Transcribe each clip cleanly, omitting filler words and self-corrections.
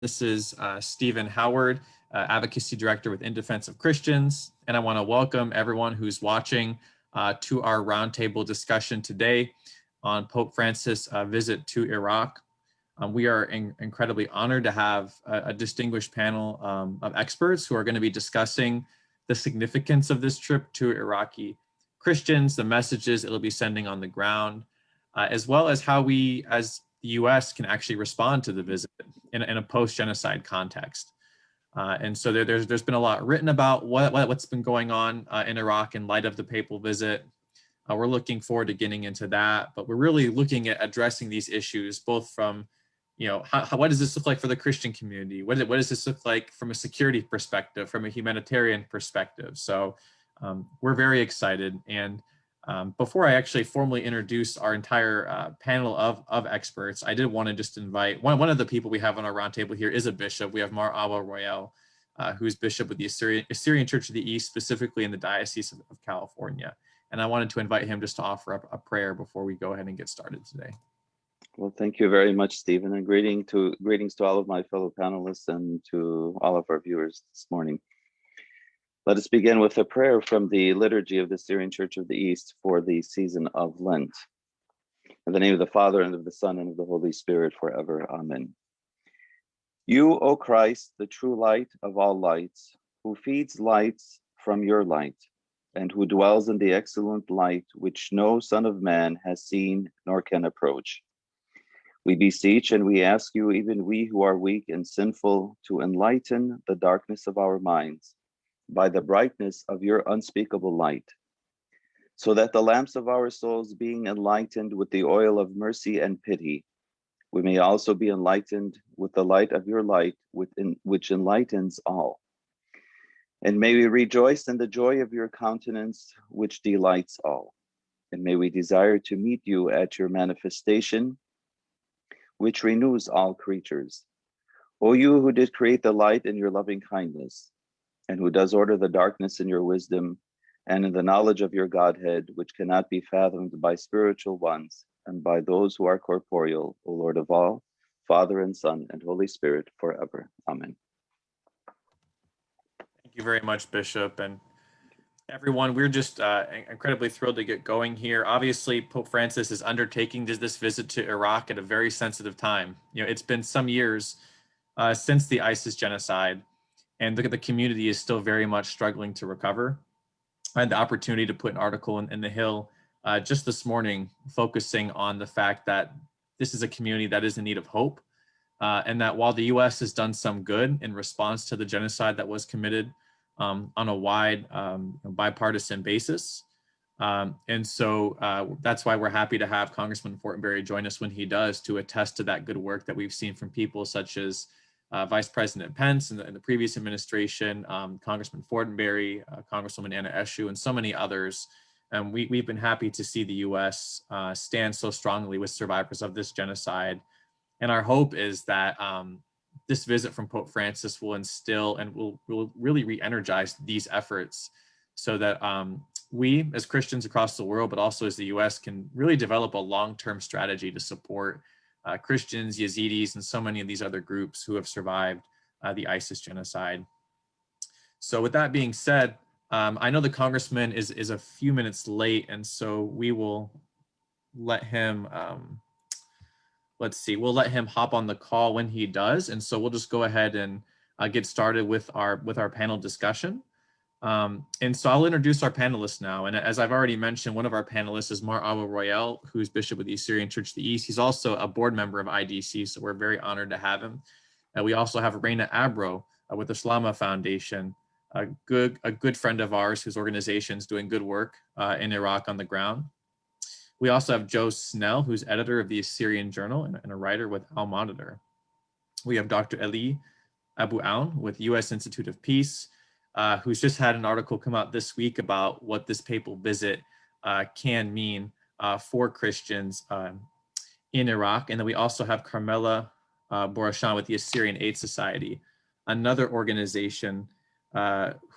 This is Stephen Howard, Advocacy Director with In Defense of Christians, and I want to welcome everyone who's watching to our roundtable discussion today on Pope Francis' visit to Iraq. We are incredibly honored to have a distinguished panel of experts who are going to be discussing the significance of this trip to Iraqi Christians, the messages it'll be sending on the ground, as well as how we as the US can actually respond to the visit in a post-genocide context. And so there's been a lot written about what's been going on in Iraq in light of the papal visit. We're looking forward to getting into that, but we're really looking at addressing these issues both from, what does this look like for the Christian community? What does this look like from a security perspective, from a humanitarian perspective? So we're very excited. And before I actually formally introduce our entire panel of experts, I did want to just invite one of the people we have on our roundtable here is a bishop. We have Mar Abba Royel, who's bishop with the Assyrian Church of the East, specifically in the Diocese of California. And I wanted to invite him just to offer up a prayer before we go ahead and get started today. Well, thank you very much, Stephen, and greetings to all of my fellow panelists and to all of our viewers this morning. Let us begin with a prayer from the Liturgy of the Syrian Church of the East for the season of Lent. In the name of the Father, and of the Son, and of the Holy Spirit, forever. Amen. You, O Christ, the true light of all lights, who feeds lights from your light, and who dwells in the excellent light which no Son of Man has seen nor can approach. We beseech and we ask you, even we who are weak and sinful, to enlighten the darkness of our minds by the brightness of your unspeakable light, so that the lamps of our souls being enlightened with the oil of mercy and pity, we may also be enlightened with the light of your light, which enlightens all. And may we rejoice in the joy of your countenance, which delights all. And may we desire to meet you at your manifestation, which renews all creatures. O you who did create the light in your loving kindness, and who does order the darkness in your wisdom, and in the knowledge of your Godhead, which cannot be fathomed by spiritual ones, and by those who are corporeal, O Lord of all, Father and Son and Holy Spirit, forever. Amen. Thank you very much, Bishop. And everyone, we're just incredibly thrilled to get going here. Obviously, Pope Francis is undertaking this visit to Iraq at a very sensitive time. It's been some years since the ISIS genocide, and the community is still very much struggling to recover. I had the opportunity to put an article in The Hill just this morning focusing on the fact that this is a community that is in need of hope, and that while the US has done some good in response to the genocide that was committed on a wide bipartisan basis. And so that's why we're happy to have Congressman Fortenberry join us when he does, to attest to that good work that we've seen from people such as Vice President Pence in the previous administration, Congressman Fortenberry, Congresswoman Anna Eshoo, and so many others. And we've been happy to see the US stand so strongly with survivors of this genocide. And our hope is that this visit from Pope Francis will instill and will really re-energize these efforts, so that we as Christians across the world, but also as the US, can really develop a long-term strategy to support Christians, Yazidis, and so many of these other groups who have survived the ISIS genocide. So with that being said, I know the Congressman is a few minutes late, and so we will let him, we'll let him hop on the call when he does. And so we'll just go ahead and get started with our panel discussion. And so I'll introduce our panelists now. And as I've already mentioned, one of our panelists is Mar Abba Royel, who's Bishop of the Assyrian Church of the East. He's also a board member of IDC, so we're very honored to have him. We also have Ranna Abro with the Shlama Foundation, a good friend of ours whose organization is doing good work in Iraq on the ground. We also have Joe Snell, who's editor of the Assyrian Journal and a writer with Al Monitor. We have Dr. Elie Abouaoun with U.S. Institute of Peace, who's just had an article come out this week about what this papal visit can mean for Christians in Iraq. And then we also have Karmella Borashan with the Assyrian Aid Society, another organization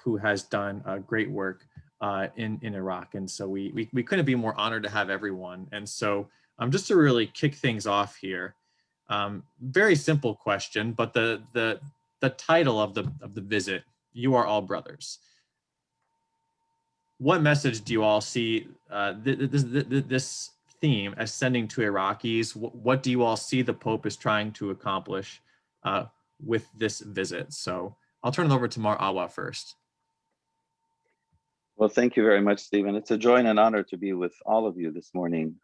who has done great work in Iraq. And so we couldn't be more honored to have everyone. And so just to really kick things off here, Very simple question, but the title of the visit, "You Are All Brothers." What message do you all see this theme as sending to Iraqis? What do you all see the Pope is trying to accomplish with this visit? So I'll turn it over to Mar Awa first. Well, thank you very much, Stephen. It's a joy and an honor to be with all of you this morning.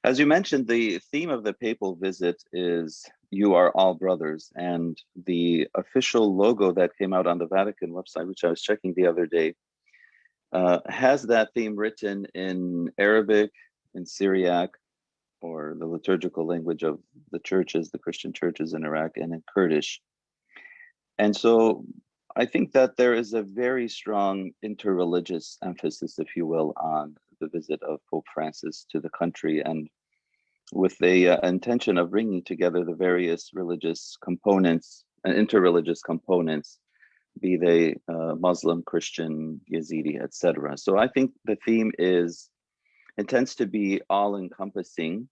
As you mentioned, the theme of the papal visit is "You Are All Brothers," and the official logo that came out on the Vatican website, which I was checking the other day, has that theme written in Arabic, in Syriac, or the liturgical language of the churches, the Christian churches in Iraq, and in Kurdish. And so I think that there is a very strong interreligious emphasis, if you will, on the visit of Pope Francis to the country, and with the intention of bringing together the various religious components and interreligious components, be they Muslim, Christian, Yazidi, etc. So I think the theme intends to be all-encompassing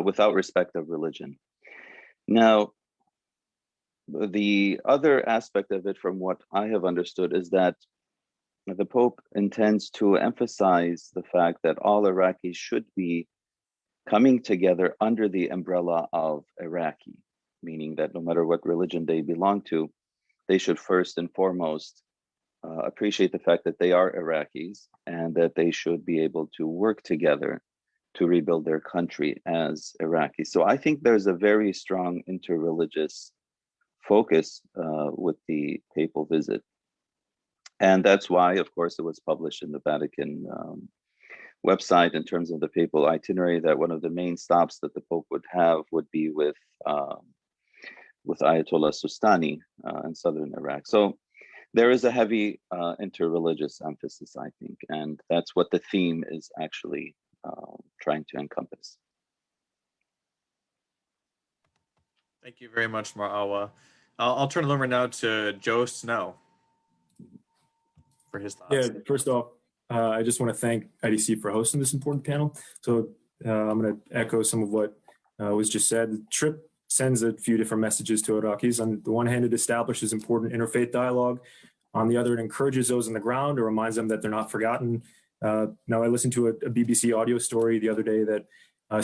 without respect of religion. Now, the other aspect of it, from what I have understood, is that the Pope intends to emphasize the fact that all Iraqis should be coming together under the umbrella of Iraqi, meaning that no matter what religion they belong to, they should first and foremost appreciate the fact that they are Iraqis, and that they should be able to work together to rebuild their country as Iraqis. So I think there's a very strong interreligious focus with the papal visit. And that's why, of course, it was published in the Vatican website in terms of the papal itinerary, that one of the main stops that the Pope would have would be with Ayatollah Sistani in southern Iraq. So there is a heavy interreligious emphasis, I think, and that's what the theme is actually trying to encompass. Thank you very much, Mar Awa. I'll turn it over now to Joe Snell for his thoughts. Yeah, first off, I just want to thank IDC for hosting this important panel. So I'm going to echo some of what was just said. The trip sends a few different messages to Iraqis. On the one hand, it establishes important interfaith dialogue. On the other, it encourages those on the ground or reminds them that they're not forgotten. Now, I listened to a BBC audio story the other day that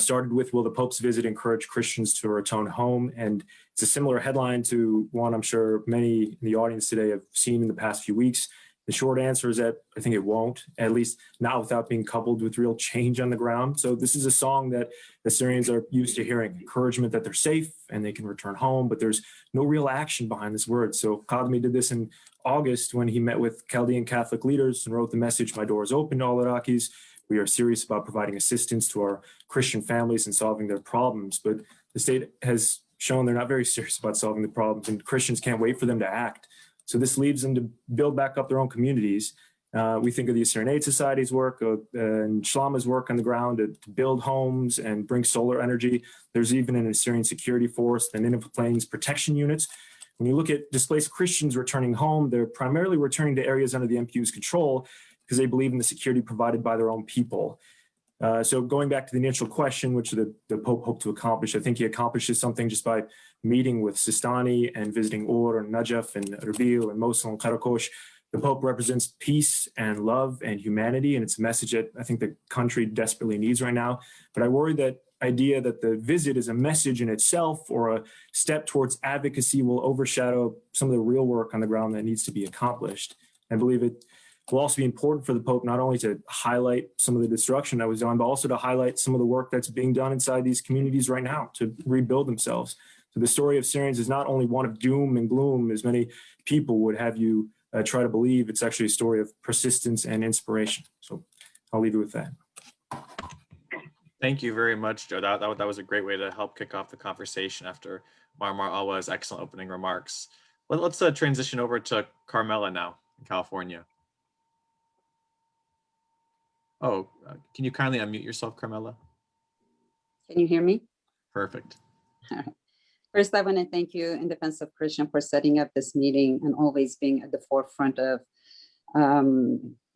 started with, "Will the Pope's visit encourage Christians to return home?" And it's a similar headline to one I'm sure many in the audience today have seen in the past few weeks. The short answer is that I think it won't, at least not without being coupled with real change on the ground. So this is a song that the Syrians are used to hearing, encouragement that they're safe and they can return home, but there's no real action behind this word. So Kadmi did this in August when he met with Chaldean Catholic leaders and wrote the message, "My door is open to all Iraqis. We are serious about providing assistance to our Christian families and solving their problems." But the state has shown they're not very serious about solving the problems, and Christians can't wait for them to act. So this leads them to build back up their own communities. We think of the Assyrian Aid Society's work and Shlama's work on the ground to build homes and bring solar energy. There's even an Assyrian security force, the Nineveh Plains protection units. When you look at displaced Christians returning home, they're primarily returning to areas under the MPU's control because they believe in the security provided by their own people. So going back to the initial question, which the Pope hoped to accomplish, I think he accomplishes something just by meeting with Sistani and visiting Ur and Najaf and Erbil and Mosul and Karakosh. The Pope represents peace and love and humanity, and it's a message that I think the country desperately needs right now. But I worry that idea that the visit is a message in itself or a step towards advocacy will overshadow some of the real work on the ground that needs to be accomplished. I believe it will also be important for the Pope not only to highlight some of the destruction that was done, but also to highlight some of the work that's being done inside these communities right now to rebuild themselves. So the story of Syrians is not only one of doom and gloom, as many people would have you try to believe. It's actually a story of persistence and inspiration. So I'll leave it with that. Thank you very much, Joe. That was a great way to help kick off the conversation after Mar Awa's excellent opening remarks. Let's transition over to Karmella now in California. Oh, can you kindly unmute yourself, Karmella? Can you hear me? Perfect. First, I want to thank you in Defense of Christian for setting up this meeting and always being at the forefront of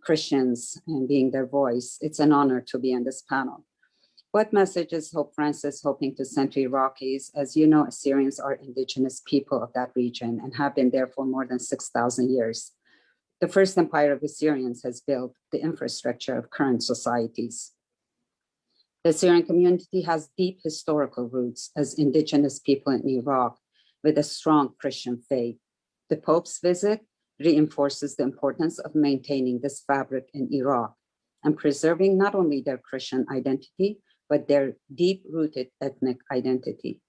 Christians and being their voice. It's an honor to be on this panel. What message is Pope Francis hoping to send to Iraqis? As you know, Assyrians are indigenous people of that region and have been there for more than 6,000 years. The first empire of Assyrians has built the infrastructure of current societies. The Syrian community has deep historical roots as indigenous people in Iraq with a strong Christian faith. The Pope's visit reinforces the importance of maintaining this fabric in Iraq and preserving not only their Christian identity, but their deep-rooted ethnic identity.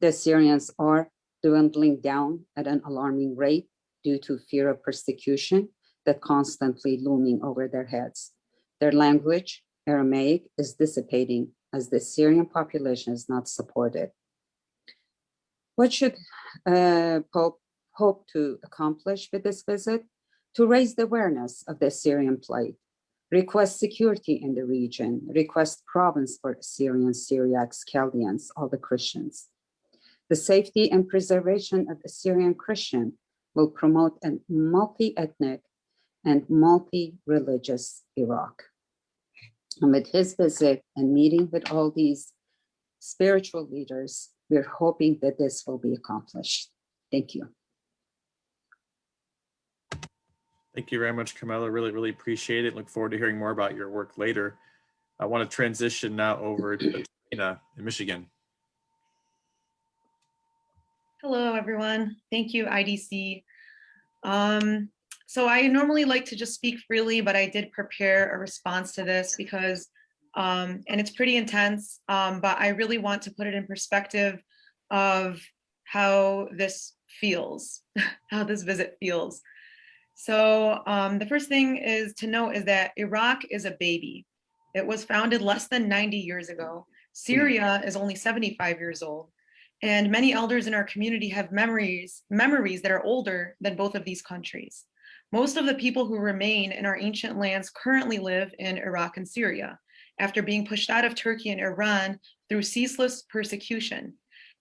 The Assyrians are dwindling down at an alarming rate due to fear of persecution that constantly looming over their heads. Their language, Aramaic, is dissipating as the Syrian population is not supported. What should Pope hope to accomplish with this visit? To raise the awareness of the Assyrian plight, request security in the region, request province for Assyrians, Syriacs, Chaldeans, all the Christians. The safety and preservation of Assyrian Christian will promote a multi-ethnic and multi-religious Iraq. And with his visit and meeting with all these spiritual leaders, we're hoping that this will be accomplished. Thank you. Thank you very much, Karmella. Really appreciate it. Look forward to hearing more about your work later. I want to transition now over to Ranna in Michigan. Hello, everyone. Thank you, IDC. So I normally like to just speak freely, but I did prepare a response to this because, and it's pretty intense, but I really want to put it in perspective of how this feels, how this visit feels. So the first thing is to note is that Iraq is a baby. It was founded less than 90 years ago. Syria is only 75 years old. And many elders in our community have memories that are older than both of these countries. Most of the people who remain in our ancient lands currently live in Iraq and Syria after being pushed out of Turkey and Iran through ceaseless persecution.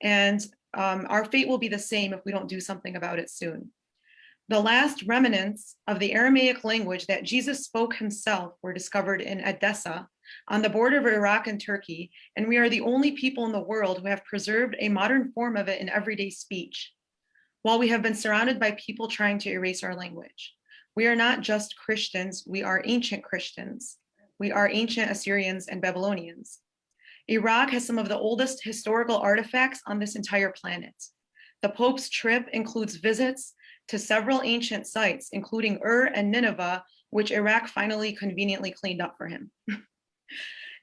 And our fate will be the same if we don't do something about it soon. The last remnants of the Aramaic language that Jesus spoke himself were discovered in Edessa on the border of Iraq and Turkey, and we are the only people in the world who have preserved a modern form of it in everyday speech. While we have been surrounded by people trying to erase our language, we are not just Christians, we are ancient Christians. We are ancient Assyrians and Babylonians. Iraq has some of the oldest historical artifacts on this entire planet. The Pope's trip includes visits to several ancient sites, including Ur and Nineveh, which Iraq finally conveniently cleaned up for him.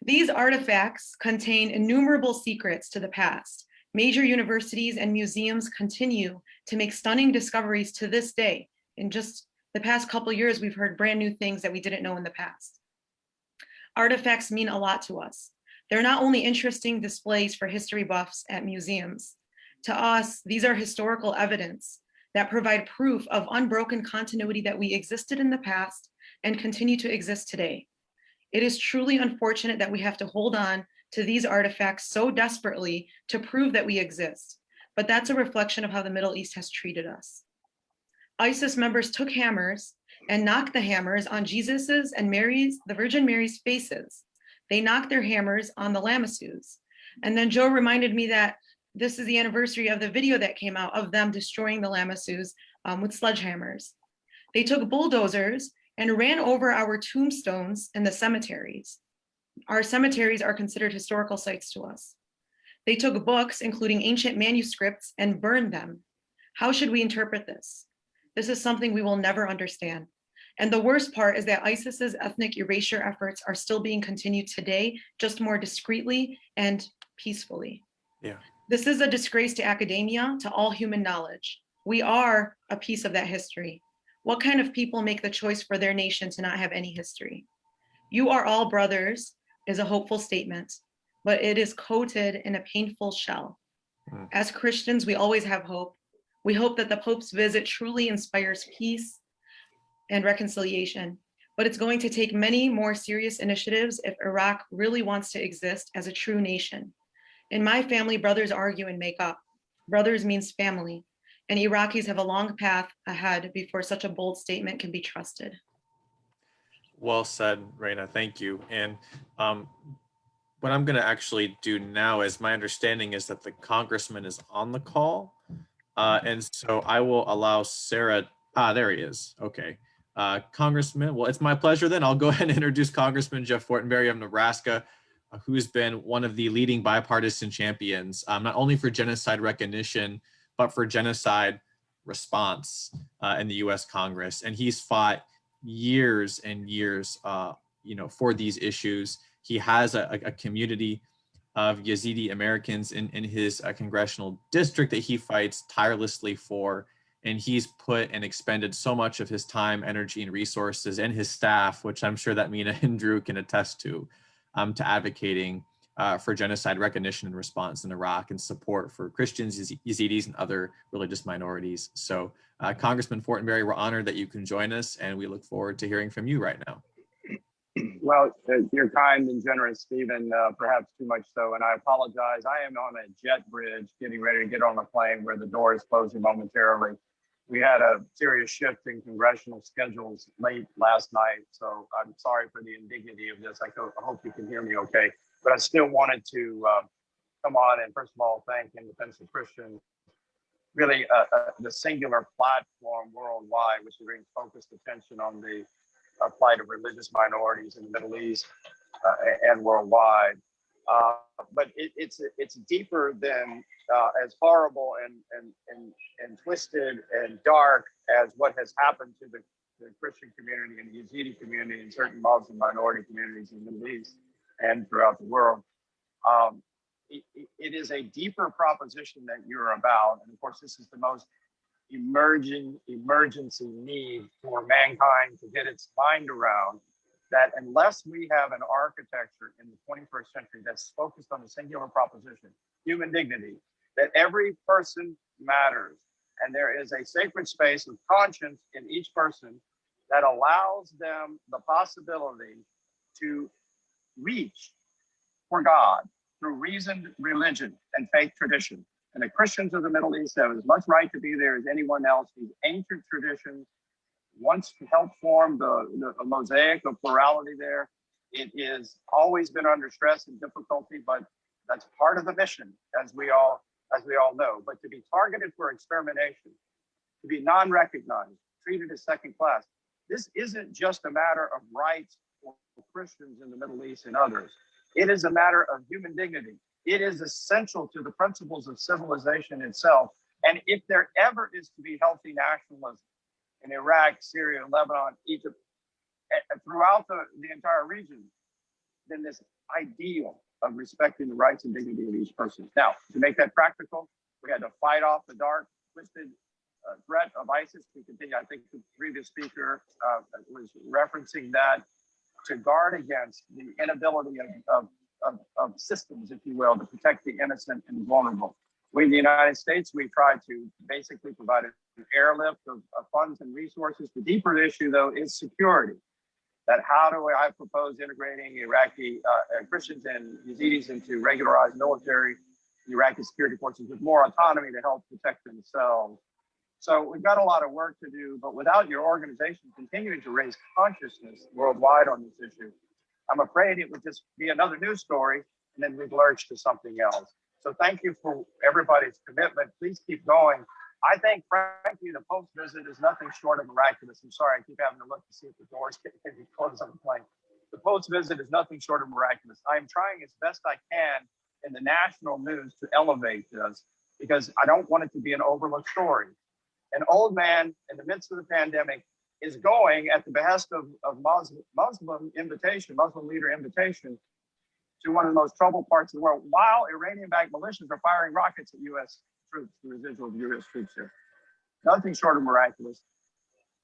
These artifacts contain innumerable secrets to the past. Major universities and museums continue to make stunning discoveries to this day. In just the past couple of years, we've heard brand new things that we didn't know in the past. Artifacts mean a lot to us. They're not only interesting displays for history buffs at museums. To us, these are historical evidence that provide proof of unbroken continuity that we existed in the past and continue to exist today. It is truly unfortunate that we have to hold on to these artifacts so desperately to prove that we exist, but that's a reflection of how the Middle East has treated us. ISIS members took hammers and knocked the hammers on Jesus's and Mary's, the Virgin Mary's faces. They knocked their hammers on the lamassus. And then Joe reminded me that this is the anniversary of the video that came out of them destroying the lamassus with sledgehammers. They took bulldozers and ran over our tombstones in the cemeteries. Our cemeteries are considered historical sites to us. They took books, including ancient manuscripts, and burned them. How should we interpret this? This is something we will never understand. And the worst part is that ISIS's ethnic erasure efforts are still being continued today, just more discreetly and peacefully. Yeah. This is a disgrace to academia, to all human knowledge. We are a piece of that history. What kind of people make the choice for their nation to not have any history? You are all brothers is a hopeful statement, but it is coated in a painful shell. As Christians, we always have hope. We hope that the Pope's visit truly inspires peace and reconciliation, but it's going to take many more serious initiatives if Iraq really wants to exist as a true nation. In my family, brothers argue and make up. Brothers means family, and Iraqis have a long path ahead before such a bold statement can be trusted. Well said, Ranna. Thank you. And what I'm going to actually do now is, my understanding is that the congressman is on the call. And so I will allow Sarah. There he is. Okay. Congressman, well, it's my pleasure then. I'll go ahead and introduce Congressman Jeff Fortenberry of Nebraska, who's been one of the leading bipartisan champions, not only for genocide recognition, but for genocide response in the US Congress. And he's fought years and years for these issues. He has a community of Yazidi Americans in his congressional district that he fights tirelessly for. And he's put and expended so much of his time, energy, and resources, and his staff, which I'm sure that Mina and Drew can attest to advocating for genocide recognition and response in Iraq, and support for Christians, Yazidis, and other religious minorities. So Congressman Fortenberry, we're honored that you can join us, and we look forward to hearing from you right now. Well, you're kind and generous, Stephen, perhaps too much so, and I apologize. I am on a jet bridge getting ready to get on a plane where the door is closing momentarily. We had a serious shift in congressional schedules late last night, so I'm sorry for the indignity of this. I hope you can hear me okay, but I still wanted to come on and first of all, thank Independent Christian, really the singular platform worldwide, which brings focused attention on the plight of religious minorities in the Middle East and worldwide. But it's deeper than as horrible and twisted and dark as what has happened to the Christian community and the Yazidi community and certain Muslim minority communities in the Middle East and throughout the world. It is a deeper proposition that you're about. And of course, this is the most emergency need for mankind to get its mind around, that unless we have an architecture in the 21st century that's focused on the singular proposition, human dignity, that every person matters, and there is a sacred space of conscience in each person that allows them the possibility to reach for God through reasoned religion and faith tradition. And the Christians of the Middle East have as much right to be there as anyone else. These ancient traditions once helped form the mosaic of plurality there. It is always been under stress and difficulty, but that's part of the mission, as we all know. But to be targeted for extermination, to be non-recognized, treated as second class, this isn't just a matter of rights for Christians in the Middle East and others. It is a matter of human dignity. It is essential to the principles of civilization itself. And if there ever is to be healthy nationalism in Iraq, Syria, Lebanon, Egypt, throughout the entire region, then this ideal of respecting the rights and dignity of each person. Now, to make that practical, we had to fight off the dark, twisted threat of ISIS. We continue, I think the previous speaker was referencing that, to guard against the inability of systems, if you will, to protect the innocent and vulnerable. We in the United States, we try to basically provide an airlift of funds and resources. The deeper issue, though, is security. That how do I propose integrating Iraqi Christians and Yazidis into regularized military Iraqi security forces with more autonomy to help protect themselves. So we've got a lot of work to do, but without your organization continuing to raise consciousness worldwide on this issue, I'm afraid it would just be another news story, and then we'd lurch to something else. So thank you for everybody's commitment. Please keep going. I think, frankly, the Pope's visit is nothing short of miraculous. I'm sorry, I keep having to look to see if the doors can be closed on the plane. The Pope's visit is nothing short of miraculous. I am trying as best I can in the national news to elevate this, because I don't want it to be an overlooked story. An old man in the midst of the pandemic is going at the behest of Muslim leader invitation to one of the most troubled parts of the world, while Iranian-backed militias are firing rockets at U.S. troops, the residual of U.S. troops here. Nothing short of miraculous.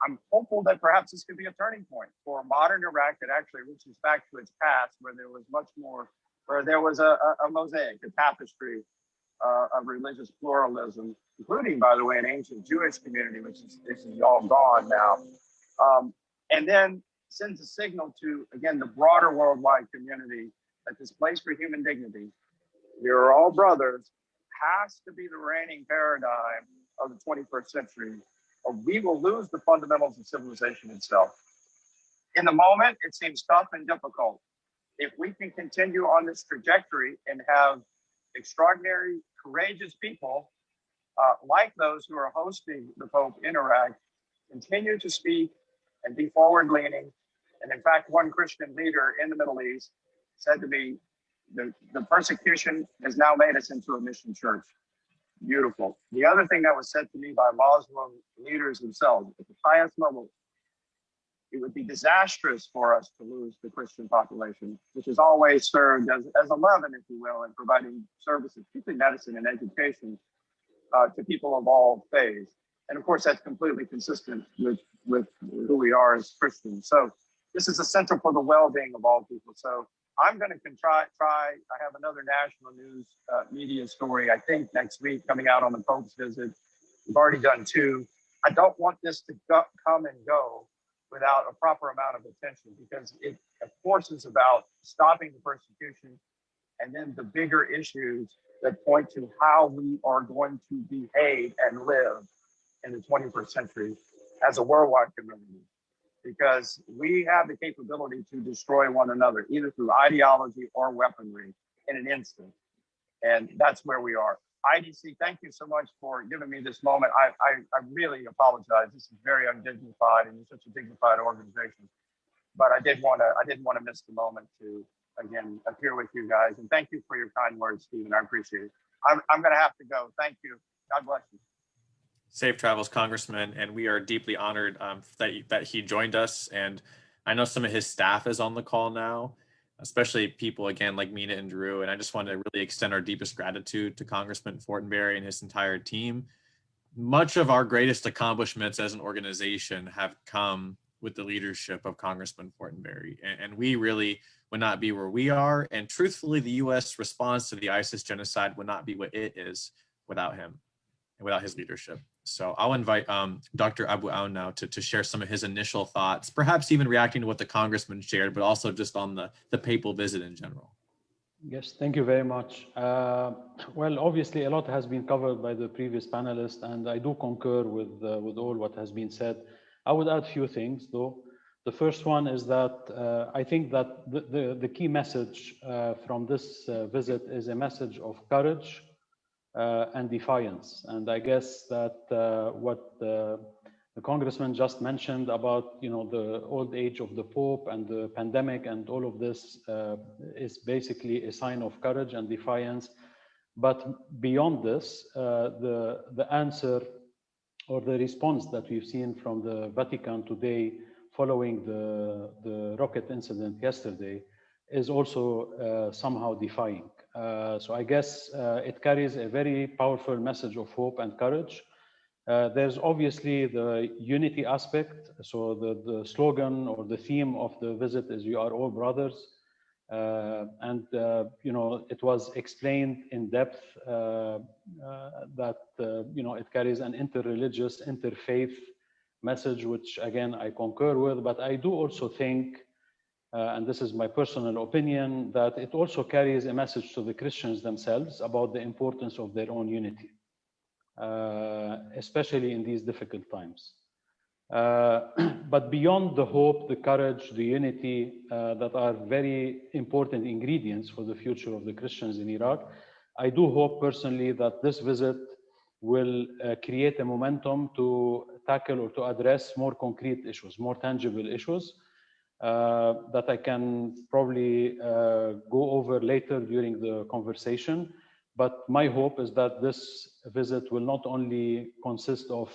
I'm hopeful that perhaps this could be a turning point for modern Iraq that actually reaches back to its past, where there was much more, where there was a mosaic, a tapestry of religious pluralism, including, by the way, an ancient Jewish community, which is all gone now. And then sends a signal to, again, the broader worldwide community that this place for human dignity, we are all brothers, has to be the reigning paradigm of the 21st century, or we will lose the fundamentals of civilization itself. In the moment, it seems tough and difficult. if we can continue on this trajectory and have extraordinary, courageous people like those who are hosting the Pope in Iraq continue to speak and be forward-leaning. And in fact, one Christian leader in the Middle East said to me, the persecution has now made us into a mission church. Beautiful. The other thing that was said to me by Muslim leaders themselves at the highest level, it would be disastrous for us to lose the Christian population, which has always served as a leaven, if you will, in providing services, particularly medicine and education, to people of all faiths. And of course, that's completely consistent with who we are as Christians. So this is essential for the well-being of all people. So I'm going to try. I have another national news media story, I think, next week coming out on the Pope's visit. We've already done 2. I don't want this to come and go without a proper amount of attention, because it, of course, is about stopping the persecution and then the bigger issues that point to how we are going to behave and live in the 21st century as a worldwide community. Because we have the capability to destroy one another, either through ideology or weaponry in an instant. And that's where we are. IDC, thank you so much for giving me this moment. I really apologize. This is very undignified, and you're such a dignified organization. But I didn't want to miss the moment to, again, appear with you guys. And thank you for your kind words, Stephen. I appreciate it. I'm going to have to go. Thank you. God bless you. Safe travels, Congressman, and we are deeply honored that he joined us. And I know some of his staff is on the call now, especially people, again, like Mina and Drew. And I just want to really extend our deepest gratitude to Congressman Fortenberry and his entire team. Much of our greatest accomplishments as an organization have come with the leadership of Congressman Fortenberry. And we really would not be where we are. And truthfully, the U.S. response to the ISIS genocide would not be what it is without him and without his leadership. So I'll invite Dr. Abouaoun now to share some of his initial thoughts, perhaps even reacting to what the Congressman shared, but also just on the papal visit in general. Yes, thank you very much. Well, obviously, a lot has been covered by the previous panelists, and I do concur with all what has been said. I would add a few things, though. The first one is that I think that the key message from this visit is a message of courage and defiance. And I guess that what the Congressman just mentioned about, the old age of the Pope and the pandemic and all of this is basically a sign of courage and defiance. But beyond this, the answer or the response that we've seen from the Vatican today following the rocket incident yesterday is also somehow defying. So I guess it carries a very powerful message of hope and courage. There's obviously the unity aspect. So the slogan or the theme of the visit is "You are all brothers." And it was explained in depth that it carries an interreligious, interfaith message, which again I concur with. But I do also think, and this is my personal opinion, that it also carries a message to the Christians themselves about the importance of their own unity, especially in these difficult times. But beyond the hope, the courage, the unity that are very important ingredients for the future of the Christians in Iraq, I do hope personally that this visit will create a momentum to tackle or to address more concrete issues, more tangible issues that I can probably go over later during the conversation. But my hope is that this visit will not only consist of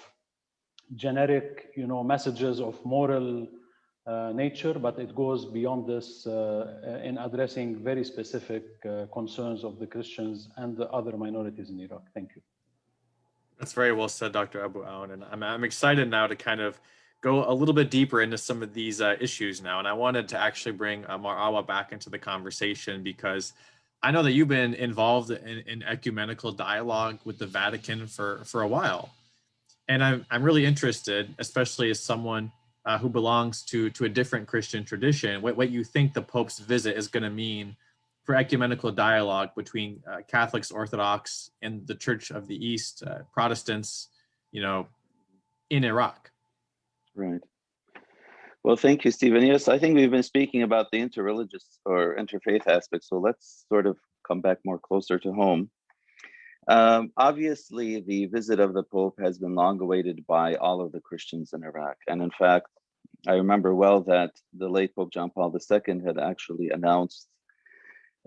generic, messages of moral nature, but it goes beyond this in addressing very specific concerns of the Christians and the other minorities in Iraq. Thank you. That's very well said, Dr. Abouaoun. And I'm excited now to kind of go a little bit deeper into some of these issues now. And I wanted to actually bring Mar'awa back into the conversation, because I know that you've been involved in ecumenical dialogue with the Vatican for a while. And I'm really interested, especially as someone who belongs to a different Christian tradition, what you think the Pope's visit is going to mean for ecumenical dialogue between Catholics, Orthodox, and the Church of the East, Protestants, in Iraq. Right. Well, thank you, Stephen. Yes, I think we've been speaking about the interreligious or interfaith aspect. So let's sort of come back more closer to home. Obviously, the visit of the Pope has been long awaited by all of the Christians in Iraq. And in fact, I remember well that the late Pope John Paul II had actually announced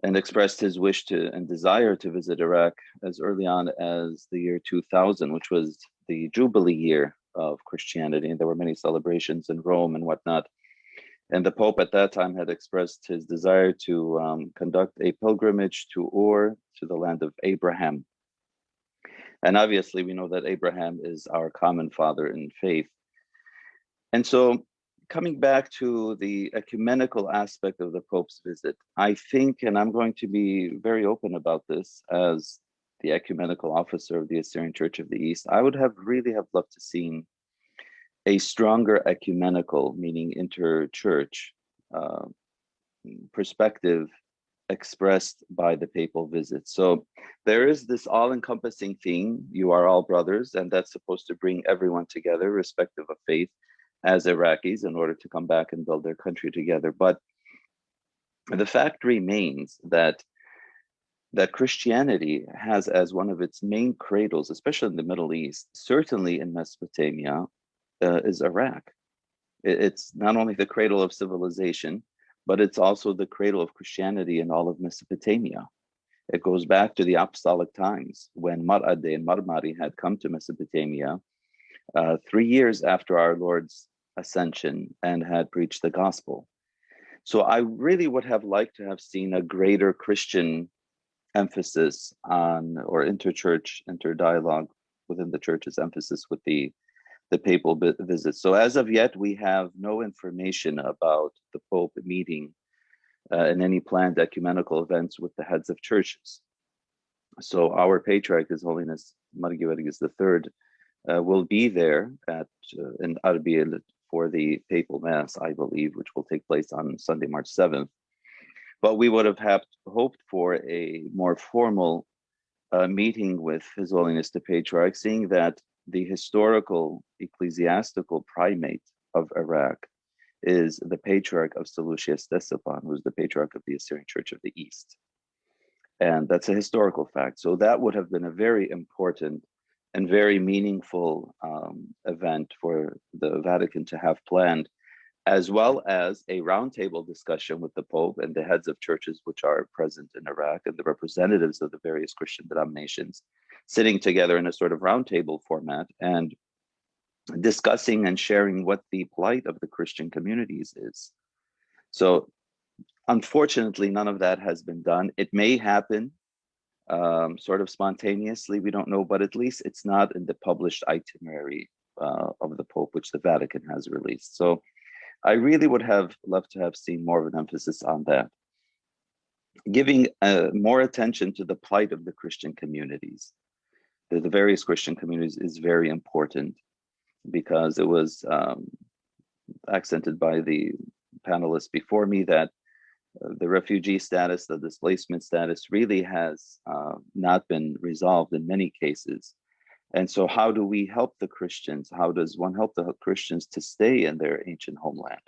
and expressed his wish to and desire to visit Iraq as early on as the year 2000, which was the Jubilee year of Christianity. And there were many celebrations in Rome and whatnot. And the Pope at that time had expressed his desire to conduct a pilgrimage to Ur, to the land of Abraham. And obviously, we know that Abraham is our common father in faith. And so, coming back to the ecumenical aspect of the Pope's visit, I think, and I'm going to be very open about this as the ecumenical officer of the Assyrian Church of the East, I would have really have loved to seen a stronger ecumenical, meaning inter-church perspective expressed by the papal visit. So there is this all-encompassing theme, you are all brothers, and that's supposed to bring everyone together, respective of faith, as Iraqis, in order to come back and build their country together. But the fact remains that Christianity has as one of its main cradles, especially in the Middle East, certainly in Mesopotamia, is Iraq. It's not only the cradle of civilization, but it's also the cradle of Christianity in all of Mesopotamia. It goes back to the apostolic times when Mar'ad and Marmari had come to Mesopotamia 3 years after our Lord's ascension and had preached the gospel. So I really would have liked to have seen a greater Christian emphasis on, or interchurch, interdialogue within the church's emphasis with the papal visit. So as of yet, we have no information about the Pope meeting in any planned ecumenical events with the heads of churches. So our Patriarch, His Holiness Margivargis III, will be there in Arbil for the papal mass, I believe, which will take place on Sunday, March 7th. But we would have hoped for a more formal meeting with His Holiness the Patriarch, seeing that the historical ecclesiastical primate of Iraq is the Patriarch of Seleucia Ctesiphon, who's the Patriarch of the Assyrian Church of the East. And that's a historical fact. So that would have been a very important and very meaningful event for the Vatican to have planned, as well as a roundtable discussion with the Pope and the heads of churches which are present in Iraq and the representatives of the various Christian denominations, sitting together in a sort of roundtable format and discussing and sharing what the plight of the Christian communities is. So unfortunately, none of that has been done. It may happen sort of spontaneously, we don't know, but at least it's not in the published itinerary of the Pope, which the Vatican has released. So I really would have loved to have seen more of an emphasis on that. Giving more attention to the plight of the Christian communities, the various Christian communities, is very important, because it was accented by the panelists before me that the refugee status, the displacement status really has not been resolved in many cases. And so how do we help the Christians? How does one help the Christians to stay in their ancient homeland?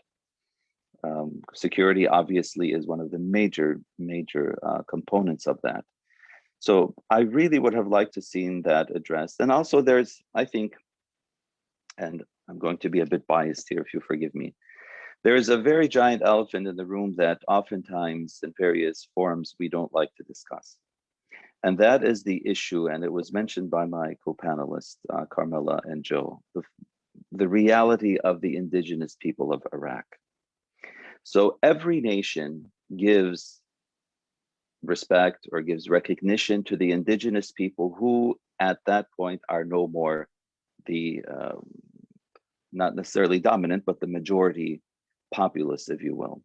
Security obviously is one of the major components of that. So I really would have liked to seen that addressed. And also there's, I think, and I'm going to be a bit biased here, if you forgive me, there is a very giant elephant in the room that oftentimes in various forums we don't like to discuss. And that is the issue, and it was mentioned by my co-panelists, Karmella and Joe, the reality of the indigenous people of Iraq. So every nation gives respect or gives recognition to the indigenous people who at that point are no more the, not necessarily dominant, but the majority populace, if you will.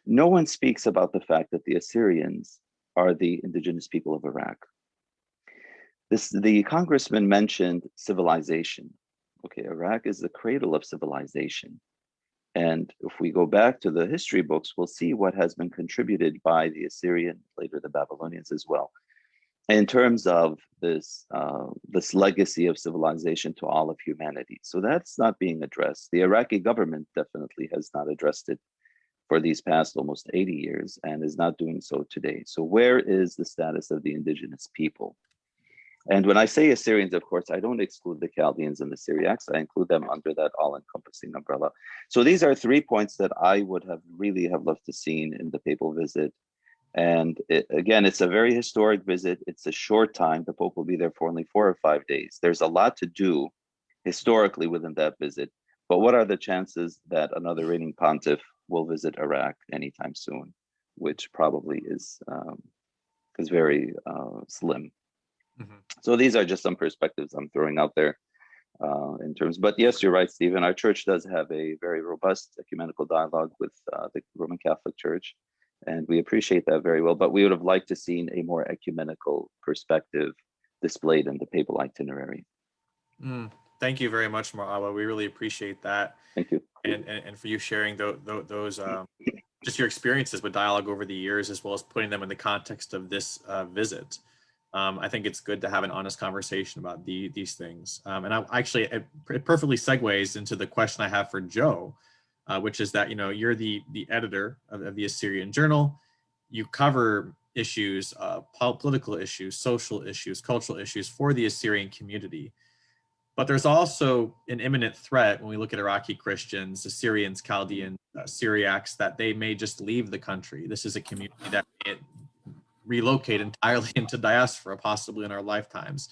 No one speaks about the fact that the Assyrians are the indigenous people of Iraq. The congressman mentioned civilization. Okay, Iraq is the cradle of civilization. And if we go back to the history books, we'll see what has been contributed by the Assyrian, later the Babylonians as well. in terms of this legacy of civilization to all of humanity. So that's not being addressed. The Iraqi government definitely has not addressed it for these past almost 80 years and is not doing so today. So where is the status of the indigenous people? And when I say Assyrians, of course, I don't exclude the Chaldeans and the Syriacs. I include them under that all-encompassing umbrella. So these are 3 points that I would have really have loved to seen in the papal visit. And again, it's a very historic visit. It's a short time. The Pope will be there for only 4 or 5 days. There's a lot to do historically within that visit. But what are the chances that another reigning pontiff will visit Iraq anytime soon, which probably is very slim. Mhm. So these are just some perspectives I'm throwing out there in terms. But yes, you're right, Stephen. Our church does have a very robust ecumenical dialogue with the Roman Catholic Church. And we appreciate that very well, but we would have liked to seen a more ecumenical perspective displayed in the papal itinerary. Thank you very much, Marawa. We really appreciate that. Thank you. And for you sharing those just your experiences with dialogue over the years, as well as putting them in the context of this visit. I think it's good to have an honest conversation about these things. And it perfectly segues into the question I have for Joe, which is that, you're the editor of the Assyrian Journal. You cover issues, political issues, social issues, cultural issues for the Assyrian community. But there's also an imminent threat when we look at Iraqi Christians, Assyrians, Chaldeans, Syriacs, that they may just leave the country. This is a community that may relocate entirely into diaspora, possibly in our lifetimes.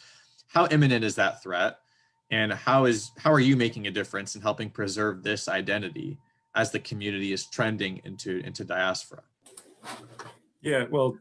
How imminent is that threat? And how are you making a difference in helping preserve this identity as the community is trending into diaspora? Yeah, well,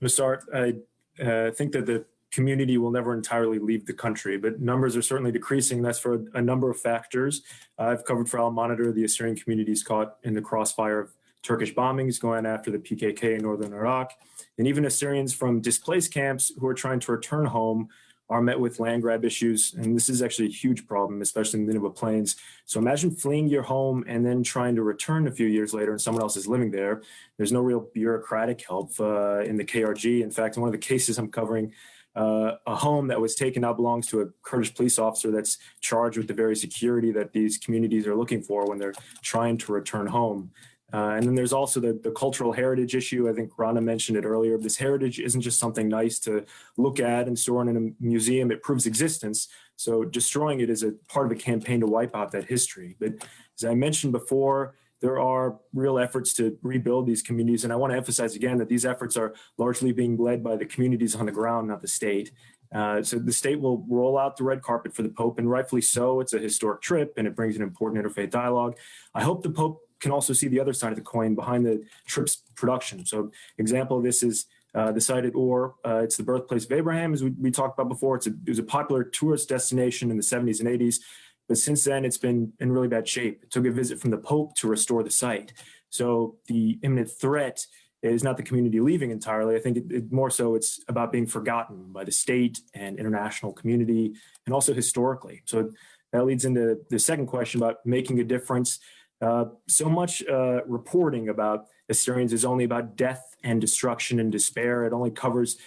to start, I think that the community will never entirely leave the country, but numbers are certainly decreasing. That's for a number of factors. I've covered for Al Monitor the Assyrian communities caught in the crossfire of Turkish bombings going after the PKK in northern Iraq. And even Assyrians from displaced camps who are trying to return home are met with land grab issues. And this is actually a huge problem, especially in the Nineveh Plains. So imagine fleeing your home and then trying to return a few years later and someone else is living there. There's no real bureaucratic help in the KRG. In fact, in one of the cases I'm covering, a home that was taken now belongs to a Kurdish police officer that's charged with the very security that these communities are looking for when they're trying to return home. And then there's also the cultural heritage issue. I think Ranna mentioned it earlier. This heritage isn't just something nice to look at and store in a museum. It proves existence. So destroying it is a part of a campaign to wipe out that history. But as I mentioned before, there are real efforts to rebuild these communities. And I want to emphasize again that these efforts are largely being led by the communities on the ground, not the state. So the state will roll out the red carpet for the Pope, and rightfully so. It's a historic trip, and it brings an important interfaith dialogue. I hope the Pope can also see the other side of the coin behind the trip's production. So example of this is the site at Ur. It's the birthplace of Abraham, as we talked about before. It was a popular tourist destination in the 70s and 80s. But since then, it's been in really bad shape. It took a visit from the Pope to restore the site. So the imminent threat is not the community leaving entirely. I think more so it's about being forgotten by the state and international community, and also historically. So that leads into the second question about making a difference. So much reporting about Assyrians is only about death and destruction and despair. It only covers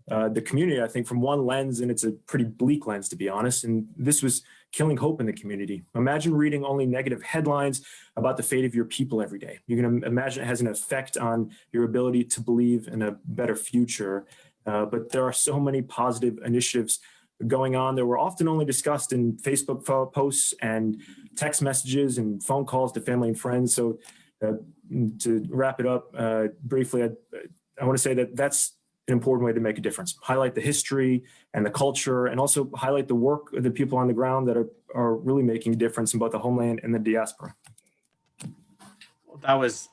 the community, I think, from one lens, and it's a pretty bleak lens, to be honest. And this was killing hope in the community. Imagine reading only negative headlines about the fate of your people every day. You can imagine it has an effect on your ability to believe in a better future. But there are so many positive initiatives going on that were often only discussed in Facebook posts and text messages and phone calls to family and friends. So to wrap it up briefly, I want to say that that's an important way to make a difference. Highlight the history and the culture, and also highlight the work of the people on the ground that are really making a difference in both the homeland and the diaspora. That was,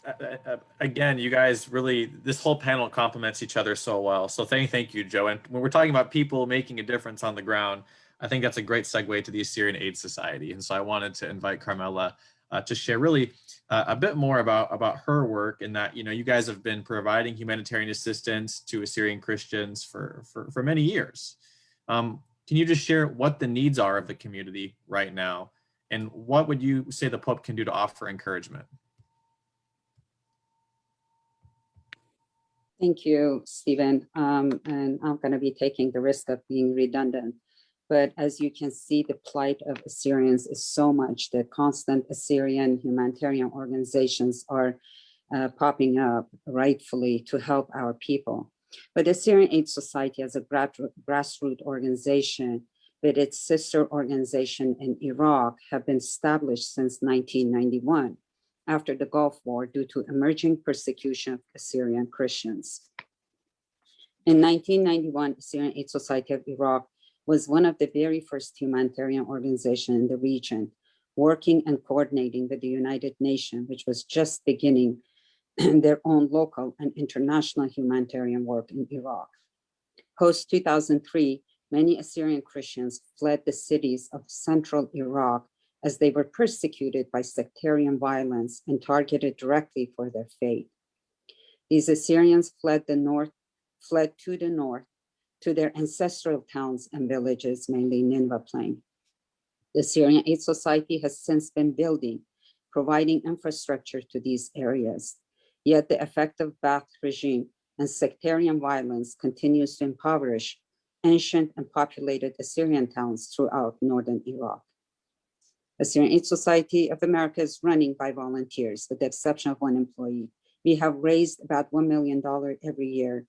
again, you guys really, this whole panel complements each other so well. So thank you, Joe. And when we're talking about people making a difference on the ground, I think that's a great segue to the Assyrian Aid Society. And so I wanted to invite Karmella to share really a bit more about her work, and that, you guys have been providing humanitarian assistance to Assyrian Christians for many years. Can you just share what the needs are of the community right now, and what would you say the Pope can do to offer encouragement? Thank you, Stephen. And I'm going to be taking the risk of being redundant. But as you can see, the plight of Assyrians is so much that constant Assyrian humanitarian organizations are popping up rightfully to help our people. But the Syrian Aid Society as a grassroots organization with its sister organization in Iraq have been established since 1991 after the Gulf War due to emerging persecution of Assyrian Christians. In 1991, Assyrian Aid Society of Iraq was one of the very first humanitarian organizations in the region, working and coordinating with the United Nations, which was just beginning their own local and international humanitarian work in Iraq. Post 2003, many Assyrian Christians fled the cities of central Iraq as they were persecuted by sectarian violence and targeted directly for their faith. These Assyrians fled to the north to their ancestral towns and villages, mainly Nineveh Plain. The Syrian Aid Society has since been building, providing infrastructure to these areas. Yet the effective Ba'ath regime and sectarian violence continues to impoverish ancient and populated Assyrian towns throughout northern Iraq. The Syrian Aid Society of America is running by volunteers, with the exception of one employee. We have raised about $1 million every year,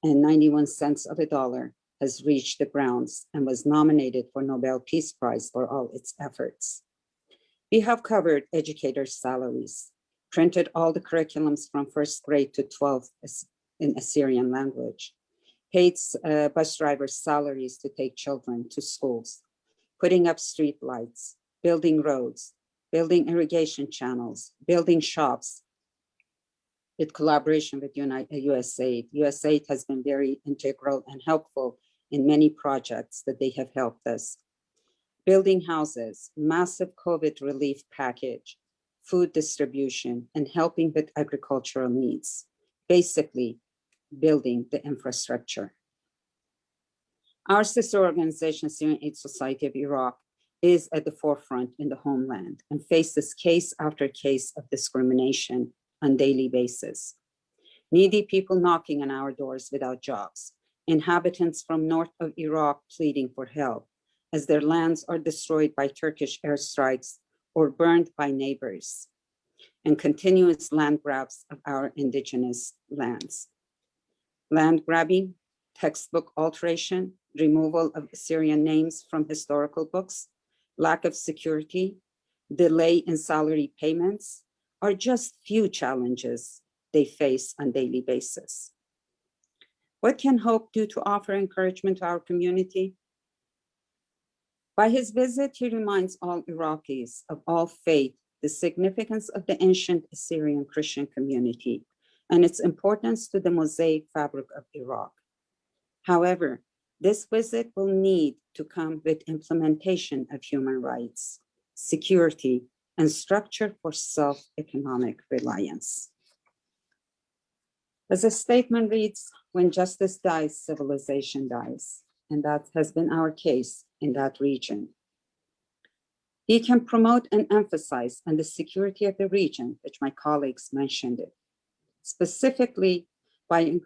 and 91 cents of a dollar has reached the grounds and was nominated for Nobel Peace Prize for all its efforts. We have covered educators' salaries, printed all the curriculums from first grade to 12th in Assyrian language, paid bus drivers' salaries to take children to schools, putting up street lights, building roads, building irrigation channels, building shops, with collaboration with USAID. USAID has been very integral and helpful in many projects that they have helped us. Building houses, massive COVID relief package, food distribution, and helping with agricultural needs. Basically, building the infrastructure. Our sister organization, Syrian Aid Society of Iraq, is at the forefront in the homeland and faces case after case of discrimination on a daily basis. Needy people knocking on our doors without jobs, inhabitants from north of Iraq pleading for help as their lands are destroyed by Turkish airstrikes or burned by neighbors, and continuous land grabs of our indigenous lands. Land grabbing, textbook alteration, removal of Assyrian names from historical books, lack of security, delay in salary payments are just few challenges they face on a daily basis. What can Hope do to offer encouragement to our community? By his visit, he reminds all Iraqis of all faith the significance of the ancient Assyrian Christian community and its importance to the mosaic fabric of Iraq. However, this visit will need to come with implementation of human rights, security, and structure for self-economic reliance. As the statement reads, when justice dies, civilization dies, and that has been our case in that region. He can promote and emphasize on the security of the region, which my colleagues mentioned it, specifically by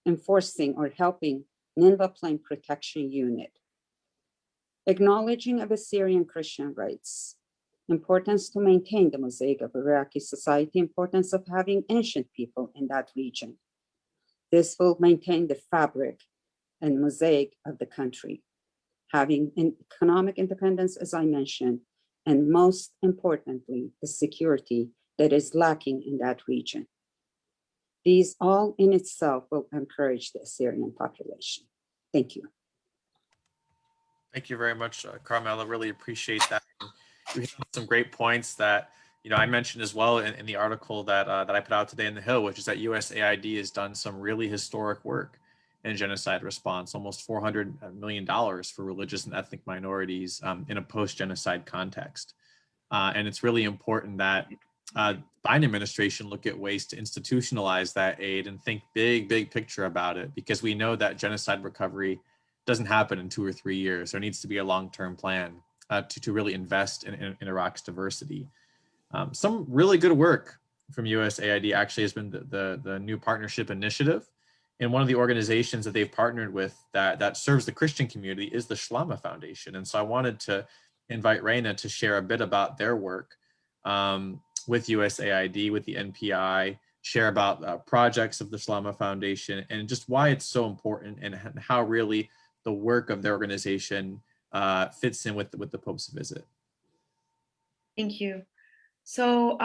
enforcing or helping Nineveh Plain Protection Unit, acknowledging of Assyrian Christian rights, importance to maintain the mosaic of Iraqi society, importance of having ancient people in that region. This will maintain the fabric and mosaic of the country, having economic independence, as I mentioned, and most importantly, the security that is lacking in that region. These all in itself will encourage the Assyrian population. Thank you. Thank you very much, Karmella. Really appreciate that. You hit on some great points that I mentioned as well in the article that I put out today in the Hill, which is that USAID has done some really historic work in genocide response, almost $400 million for religious and ethnic minorities in a post-genocide context. And it's really important that Biden administration look at ways to institutionalize that aid and think big picture about it, because we know that genocide recovery doesn't happen in 2 or 3 years. There needs to be a long-term plan to really invest in Iraq's diversity. Some really good work USAID actually has been the new partnership initiative. And one of the organizations that they've partnered with that serves the Christian community is the Shlama Foundation. And so I wanted to invite Ranna to share a bit about their work with USAID, with the NPI, share about projects of the Shlama Foundation, and just why it's so important and how really the work of their organization fits in with the Pope's visit. Thank you. So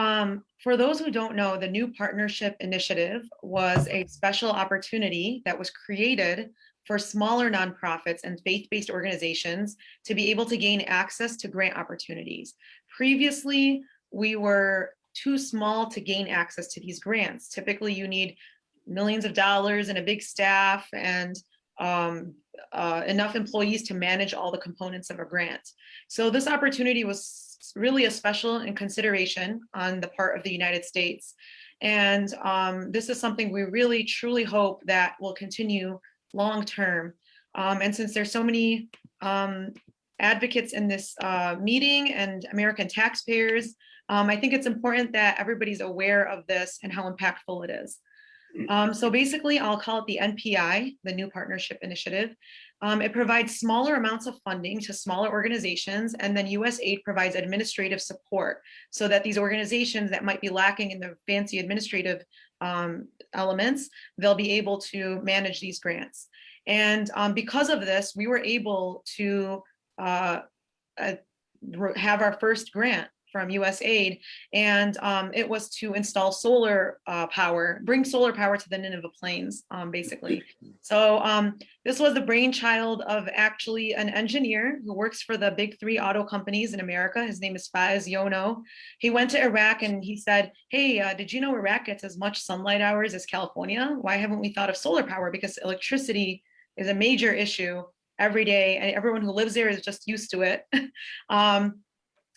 for those who don't know, the New Partnership Initiative was a special opportunity that was created for smaller nonprofits and faith-based organizations to be able to gain access to grant opportunities. Previously, we were too small to gain access to these grants. Typically, you need millions of dollars and a big staff and enough employees to manage all the components of a grant. So this opportunity was really a special consideration on the part of the United States. And this is something we really truly hope that will continue long term. And since there's so many advocates in this meeting and American taxpayers, I think it's important that everybody's aware of this and how impactful it is. So basically, I'll call it the NPI, the New Partnership Initiative. It provides smaller amounts of funding to smaller organizations, and then USAID provides administrative support so that these organizations that might be lacking in the fancy administrative elements, they'll be able to manage these grants. And because of this, we were able to have our first grant from USAID, and it was to install solar power, bring solar power to the Nineveh Plains, basically. So this was the brainchild of actually an engineer who works for the big 3 auto companies in America. His name is Faiz Yono. He went to Iraq and he said, hey, did you know Iraq gets as much sunlight hours as California? Why haven't we thought of solar power? Because electricity is a major issue every day, and everyone who lives there is just used to it.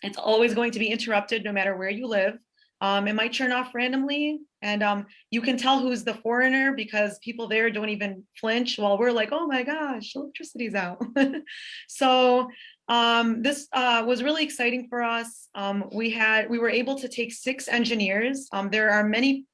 It's always going to be interrupted no matter where you live. It might turn off randomly, and you can tell who's the foreigner because people there don't even flinch while we're like, oh my gosh, electricity's out. So this was really exciting for us. We were able to take 6 engineers. There are many,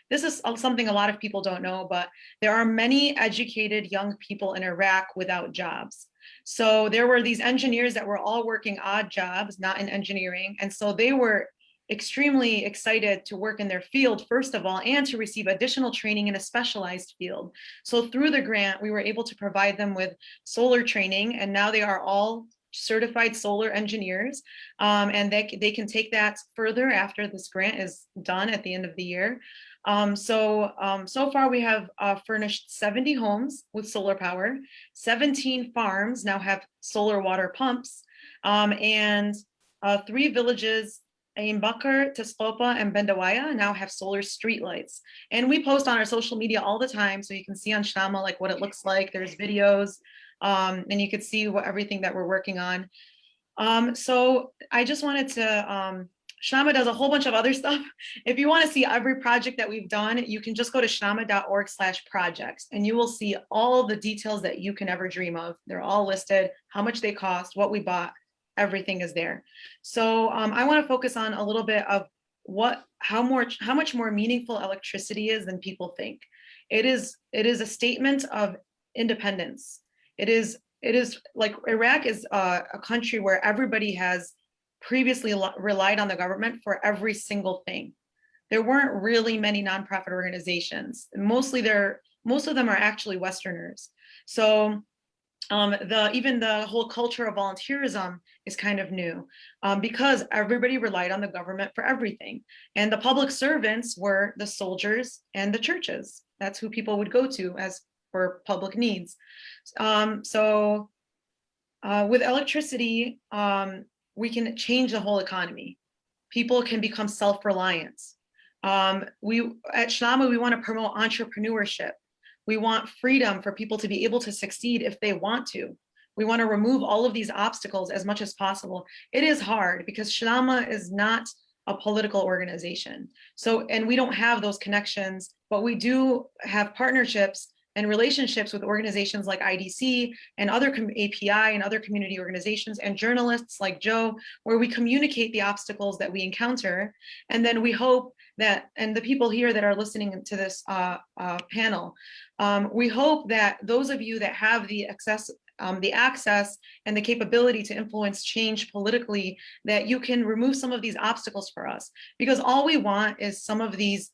this is something a lot of people don't know, but there are many educated young people in Iraq without jobs. So there were these engineers that were all working odd jobs, not in engineering. And so they were extremely excited to work in their field, first of all, and to receive additional training in a specialized field. So through the grant, we were able to provide them with solar training, and now they are all certified solar engineers. And they can take that further after this grant is done at the end of the year. So far we have furnished 70 homes with solar power. 17 farms now have solar water pumps, and 3 villages, Ain Bakr, Teslopa, and Bendawaya, now have solar streetlights. And we post on our social media all the time, so you can see on Shlama like what it looks like. There's videos, and you could see everything that we're working on. So I just wanted to, Shlama does a whole bunch of other stuff. If you want to see every project that we've done, you can just go to shlama.org/projects, and you will see all the details that you can ever dream of. They're all listed, how much they cost, what we bought, everything is there. So I want to focus on a little bit of how much more meaningful electricity is than people think. It is a statement of independence. It is like Iraq is a country where everybody has previously relied on the government for every single thing. There weren't really many nonprofit organizations. Most of them are actually Westerners. So even the whole culture of volunteerism is kind of new, because everybody relied on the government for everything. And the public servants were the soldiers and the churches. That's who people would go to as for public needs. So with electricity, we can change the whole economy. People can become self-reliant. We at Shlama, we want to promote entrepreneurship. We want freedom for people to be able to succeed if they want to. We want to remove all of these obstacles as much as possible. It is hard because Shlama is not a political organization. So, and we don't have those connections, but we do have partnerships and relationships with organizations like IDC and other API and other community organizations and journalists like Joe, where we communicate the obstacles that we encounter. And then we hope that, and the people here that are listening to this panel, we hope that those of you that have the access and the capability to influence change politically, that you can remove some of these obstacles for us, because all we want is some of these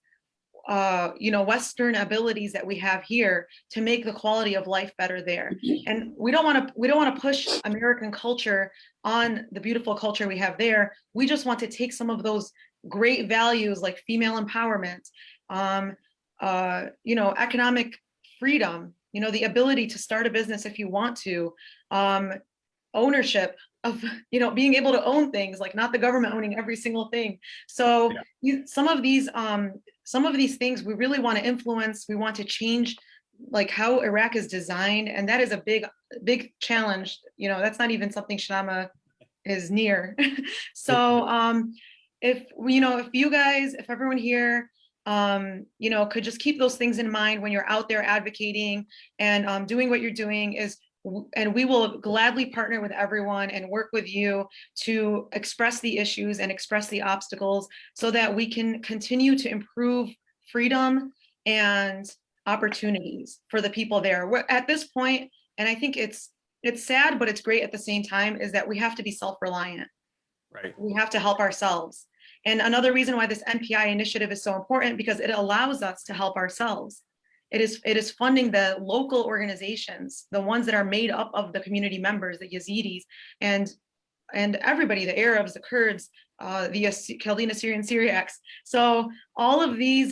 Western abilities that we have here to make the quality of life better there. And we don't want to push American culture on the beautiful culture we have there. We just want to take some of those great values like female empowerment, economic freedom, the ability to start a business if you want to, ownership of, being able to own things, like not the government owning every single thing. So some of these things we really want to influence. We want to change like how Iraq is designed. And that is a big challenge. That's not even something Shlama is near. So if you guys, if everyone here, could just keep those things in mind when you're out there advocating and doing what you're doing, and we will gladly partner with everyone and work with you to express the issues and express the obstacles so that we can continue to improve freedom and opportunities for the people there. We're at this point, and I think it's sad, but it's great at the same time, is that we have to be self-reliant. Right. We have to help ourselves. And another reason why this NPI initiative is so important, because it allows us to help ourselves. It is funding the local organizations, the ones that are made up of the community members, the Yazidis, and everybody, the Arabs, the Kurds, the Chaldean Assyrian Syriacs. So all of these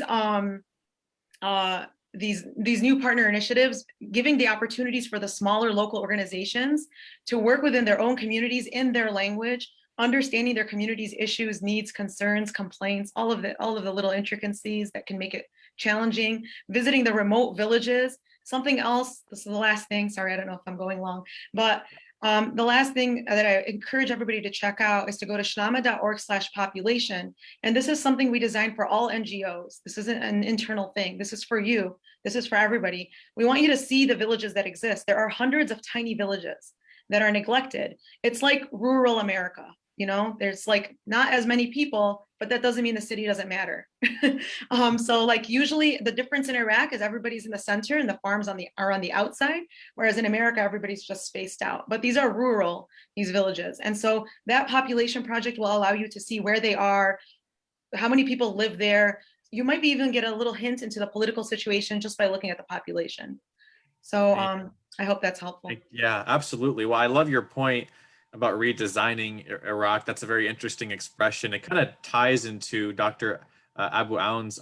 new partner initiatives, giving the opportunities for the smaller local organizations to work within their own communities in their language, understanding their community's issues, needs, concerns, complaints, all of the little intricacies that can make it challenging, visiting the remote villages. Something else, this is the last thing, sorry, I don't know if I'm going long, but the last thing that I encourage everybody to check out is to go to shlama.org/population. And this is something we designed for all NGOs. This isn't an internal thing. This is for you. This is for everybody. We want you to see the villages that exist. There are hundreds of tiny villages that are neglected. It's like rural America. There's like not as many people, but that doesn't mean the city doesn't matter. So like usually the difference in Iraq is everybody's in the center and the farms are on the outside, whereas in America, everybody's just spaced out. But these are rural, these villages. And so that population project will allow you to see where they are, how many people live there. You might even get a little hint into the political situation just by looking at the population. So I hope that's helpful. Yeah, absolutely. Well, I love your point about redesigning Iraq. That's a very interesting expression. It kind of ties into Dr. Abouaoun's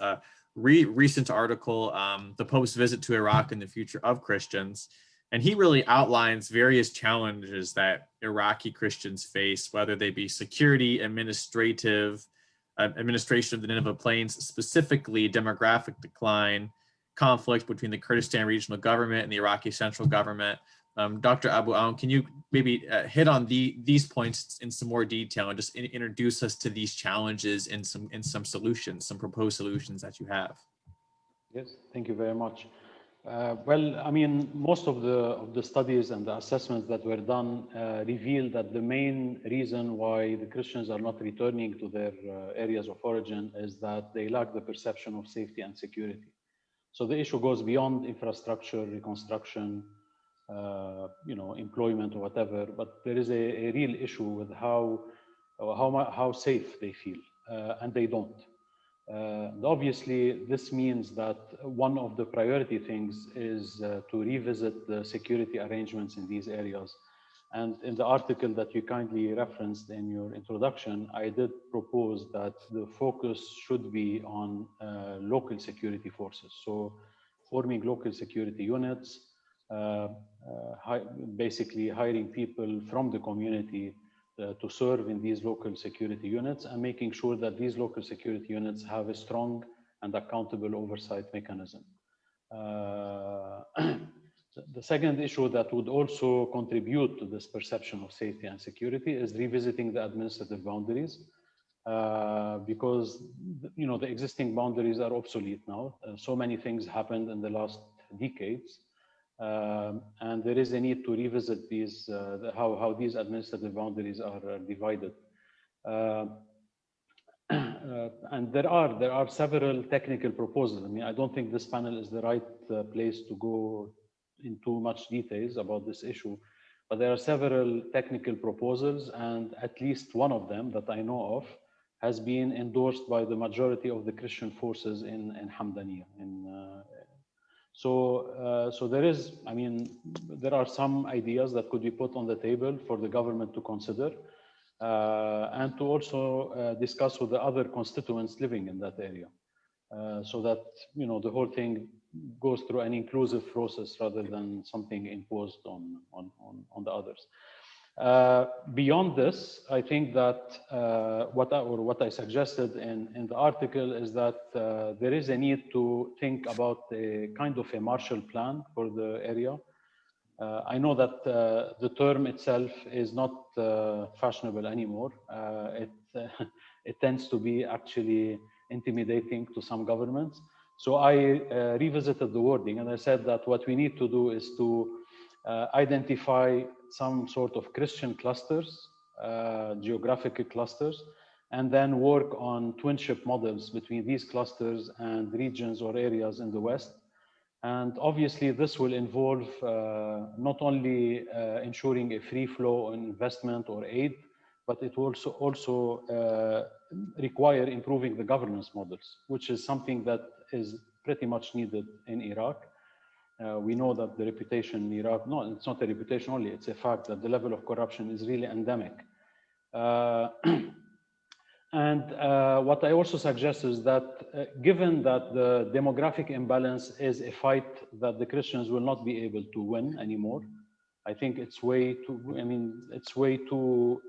recent article, The Pope's Visit to Iraq and the Future of Christians. And he really outlines various challenges that Iraqi Christians face, whether they be security, administration of the Nineveh Plains, specifically demographic decline, conflict between the Kurdistan regional government and the Iraqi central government. Dr. Abouaoun, can you maybe hit on these points in some more detail and just introduce us to these challenges and some solutions, some proposed solutions that you have? Yes, thank you very much. Well, I mean, most of the studies and the assessments that were done reveal that the main reason why the Christians are not returning to their areas of origin is that they lack the perception of safety and security. So the issue goes beyond infrastructure, reconstruction, employment or whatever, but there is a real issue with how safe they feel, and they don't. Obviously, this means that one of the priority things is to revisit the security arrangements in these areas. And in the article that you kindly referenced in your introduction, I did propose that the focus should be on local security forces. So forming local security units, basically hiring people from the community to serve in these local security units, and making sure that these local security units have a strong and accountable oversight mechanism. The second issue that would also contribute to this perception of safety and security is revisiting the administrative boundaries, because the existing boundaries are obsolete now. So many things happened in the last decades. And there is a need to revisit these, how these administrative boundaries are divided. and there are several technical proposals. I mean, I don't think this panel is the right place to go into much details about this issue, but there are several technical proposals, and at least one of them that I know of has been endorsed by the majority of the Christian forces in Hamdaniya. So there is, I mean, there are some ideas that could be put on the table for the government to consider, and to also discuss with the other constituents living in that area, so that, you know, the whole thing goes through an inclusive process rather than something imposed on the others. Beyond this, I think that what I suggested in the article is that there is a need to think about a kind of a Marshall Plan for the area. I know that the term itself is not fashionable anymore. It tends to be actually intimidating to some governments. So I revisited the wording, and I said that what we need to do is to identify some sort of Christian clusters, geographic clusters, and then work on twinship models between these clusters and regions or areas in the West. And obviously this will involve not only ensuring a free flow on investment or aid, but it will also require improving the governance models, which is something that is pretty much needed in Iraq. We know that the reputation in Iraq, no, it's not a reputation only, it's a fact that the level of corruption is really endemic. And what I also suggest is that given that the demographic imbalance is a fight that the Christians will not be able to win anymore, I think it's way too, I mean, it's way too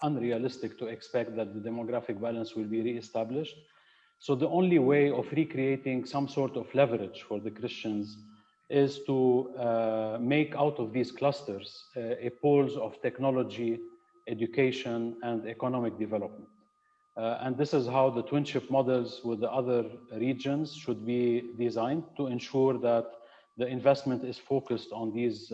unrealistic to expect that the demographic balance will be reestablished. So the only way of recreating some sort of leverage for the Christians is to make out of these clusters a poles of technology, education, and economic development. And this is how the twinship models with the other regions should be designed to ensure that the investment is focused on these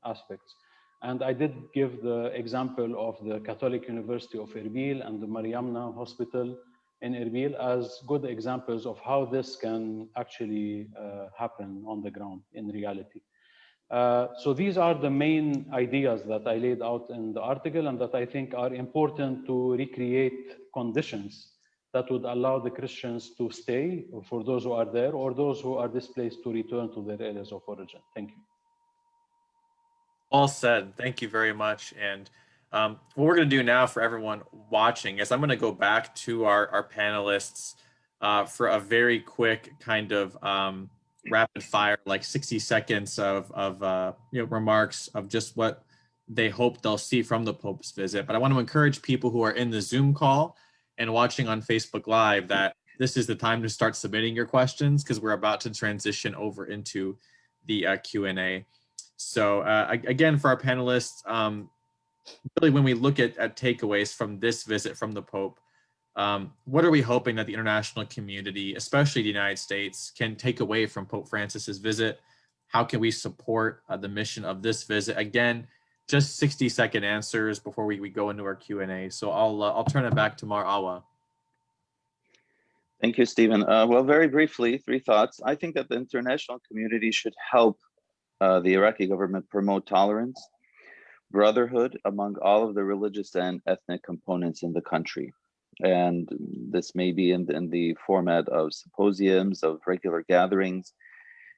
aspects. And I did give the example of the Catholic University of Erbil and the Mariamna Hospital in Erbil as good examples of how this can actually happen on the ground in reality. So these are the main ideas that I laid out in the article and that I think are important to recreate conditions that would allow the Christians to stay for those who are there or those who are displaced to return to their areas of origin. Thank you. All said. Thank you very much. And what we're going to do now for everyone watching is I'm going to go back to our panelists for a very quick kind of rapid fire, like 60 seconds of remarks of just what they hope they'll see from the Pope's visit. But I want to encourage people who are in the Zoom call and watching on Facebook Live that this is the time to start submitting your questions because we're about to transition over into the Q&A. So again, for our panelists, really when we look at takeaways from this visit from the Pope, what are we hoping that the international community, especially the United States, can take away from Pope Francis's visit? How can we support the mission of this visit? Again, just 60-second answers before we go into our Q&A. So I'll turn it back to Mar Awa. Thank you, Stephen. Well, very briefly, 3 thoughts. I think that the international community should help the Iraqi government promote tolerance, brotherhood among all of the religious and ethnic components in the country. And this may be in the format of symposiums, of regular gatherings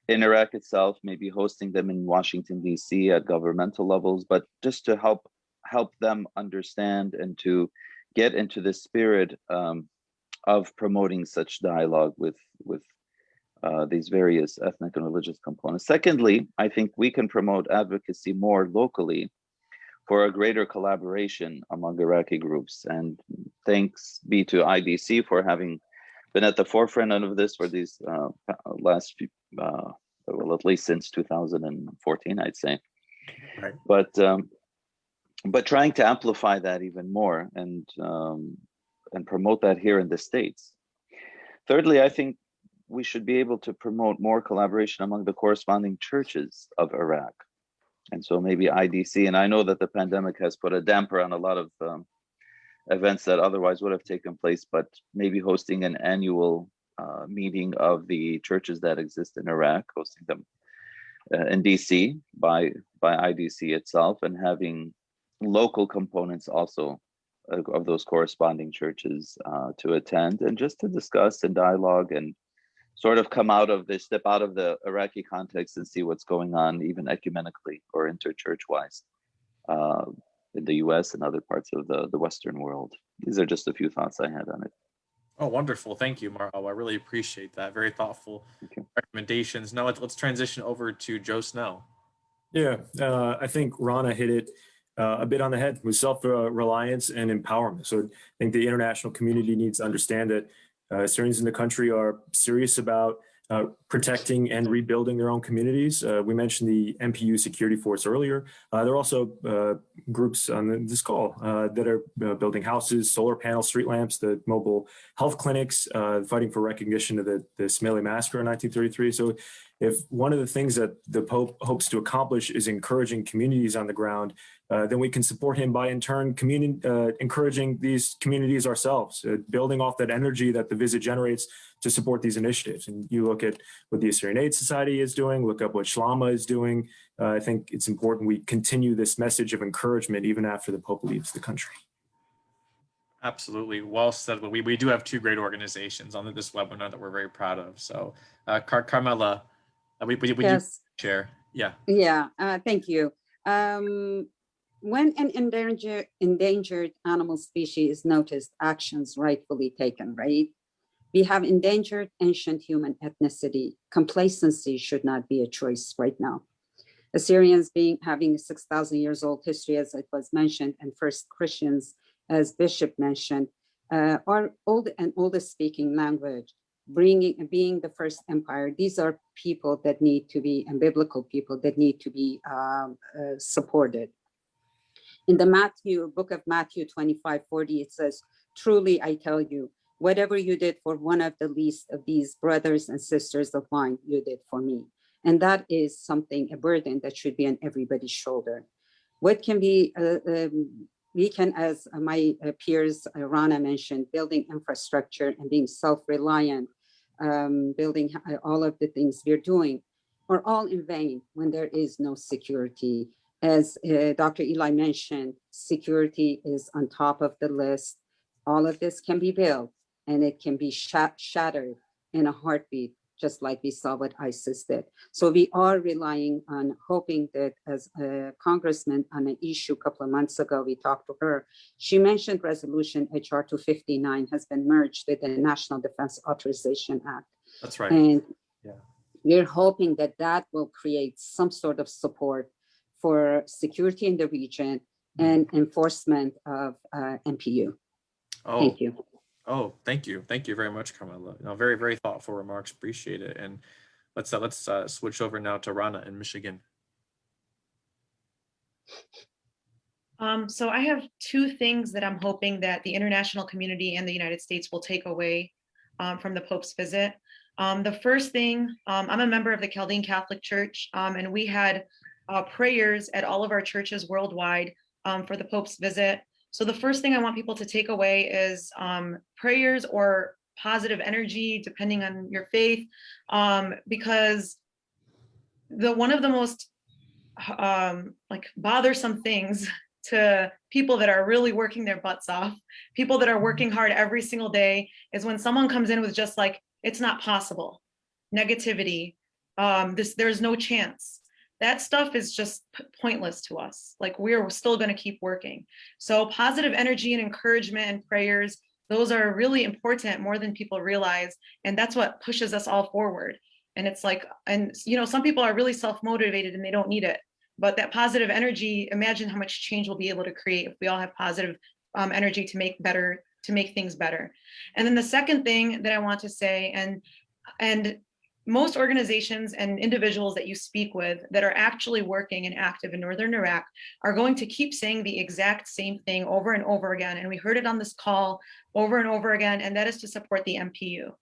in Iraq itself, maybe hosting them in Washington, D.C. at governmental levels, but just to help them understand and to get into the spirit of promoting such dialogue with these various ethnic and religious components. Secondly, I think we can promote advocacy more locally for a greater collaboration among Iraqi groups. And thanks be to IDC for having been at the forefront of this for these last few, well, at least since 2014, I'd say. Right. But trying to amplify that even more and promote that here in the States. Thirdly, I think we should be able to promote more collaboration among the corresponding churches of Iraq. And so maybe IDC, and I know that the pandemic has put a damper on a lot of events that otherwise would have taken place, but maybe hosting an annual meeting of the churches that exist in Iraq, hosting them in DC by IDC itself, and having local components also of those corresponding churches to attend, and just to discuss and dialogue and sort of come out of this, step out of the Iraqi context and see what's going on even ecumenically or interchurch wise in the US and other parts of the Western world. These are just a few thoughts I had on it. Oh, wonderful. Thank you, Marho. I really appreciate that. Very thoughtful recommendations. Now let's transition over to Joe Snell. Yeah, I think Ranna hit it a bit on the head with self-reliance and empowerment. So I think the international community needs to understand that Syrians in the country are serious about protecting and rebuilding their own communities. We mentioned the MPU security force earlier. There are also groups on this call that are building houses, solar panels, street lamps, the mobile health clinics, fighting for recognition of the Ismaili massacre in 1933. So if one of the things that the Pope hopes to accomplish is encouraging communities on the ground, then we can support him by in turn encouraging these communities ourselves, building off that energy that the visit generates to support these initiatives. And you look at what the Assyrian Aid Society is doing, look up what Shlama is doing. I think it's important we continue this message of encouragement even after the Pope leaves the country. Absolutely. Well said. We do have two great organizations on this webinar that we're very proud of. So Karmella, would Yes. you share? Yeah. Yeah, thank you. When an endangered animal species is noticed, actions rightfully taken, right? We have endangered ancient human ethnicity. Complacency should not be a choice right now. Assyrians having a 6,000 years old history, as it was mentioned, and first Christians, as Bishop mentioned, are oldest speaking language, being the first empire. These are people that need to be, and biblical people that need to be supported. In the book of Matthew 25:40, it says, "Truly I tell you, whatever you did for one of the least of these brothers and sisters of mine, you did for me." And that is something, a burden that should be on everybody's shoulder. What can be, we can, as my peers, Ranna mentioned, building infrastructure and being self-reliant, building all of the things we're doing, are all in vain when there is no security. As Dr. Elie mentioned, security is on top of the list. All of this can be built and it can be shattered in a heartbeat, just like we saw what ISIS did. So we are relying on hoping that, as a congressman on an issue a couple of months ago, we talked to her, she mentioned resolution HR 259 has been merged with the National Defense Authorization Act. That's right. And yeah, we're hoping that that will create some sort of support for security in the region and enforcement of MPU. Thank you. Oh, thank you. Thank you very much, Karmella. No, very, very thoughtful remarks. Appreciate it. And let's switch over now to Ranna in Michigan. So I have two things that I'm hoping that the international community and the United States will take away from the Pope's visit. The first thing, I'm a member of the Chaldean Catholic Church, and we had prayers at all of our churches worldwide for the Pope's visit. So the first thing I want people to take away is prayers or positive energy, depending on your faith, because one of the most bothersome things to people that are really working their butts off, people that are working hard every single day, is when someone comes in with just like, it's not possible, negativity, there's no chance. That stuff is just pointless to us. Like, we're still going to keep working. So positive energy and encouragement and prayers, those are really important, more than people realize. And that's what pushes us all forward. And it's like, and some people are really self-motivated and they don't need it. But that positive energy, imagine how much change we'll be able to create if we all have positive energy to make things better. And then the second thing that I want to say, and most organizations and individuals that you speak with that are actually working and active in Northern Iraq are going to keep saying the exact same thing over and over again. And we heard it on this call over and over again, and that is to support the MPU.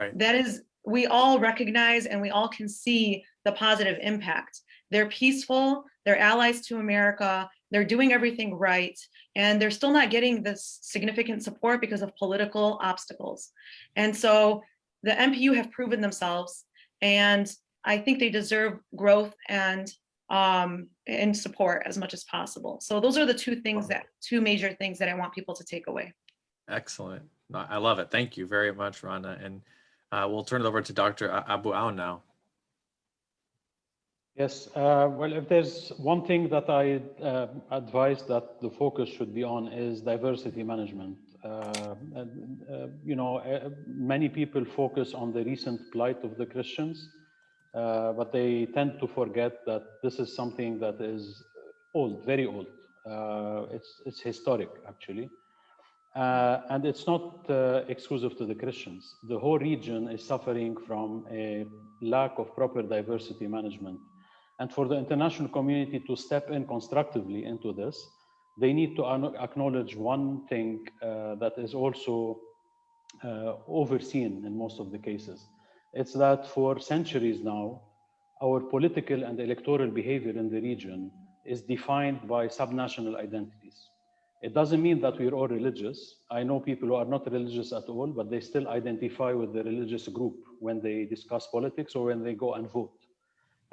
Right. That is, we all recognize and we all can see the positive impact. They're peaceful, they're allies to America, they're doing everything right, and they're still not getting this significant support because of political obstacles. And so the MPU have proven themselves, and I think they deserve growth and support as much as possible. So those are the two major things that I want people to take away. Excellent. I love it. Thank you very much, Ranna. And we'll turn it over to Dr. Abouaoun now. Yes, well, if there's one thing that I advise that the focus should be on is diversity management. Many people focus on the recent plight of the Christians, but they tend to forget that this is something that is old, very old. It's historic, actually. And it's not exclusive to the Christians. The whole region is suffering from a lack of proper diversity management. And for the international community to step in constructively into this, they need to acknowledge one thing that is also overseen in most of the cases. It's that for centuries now, our political and electoral behavior in the region is defined by subnational identities. It doesn't mean that we're all religious. I know people who are not religious at all, but they still identify with the religious group when they discuss politics or when they go and vote.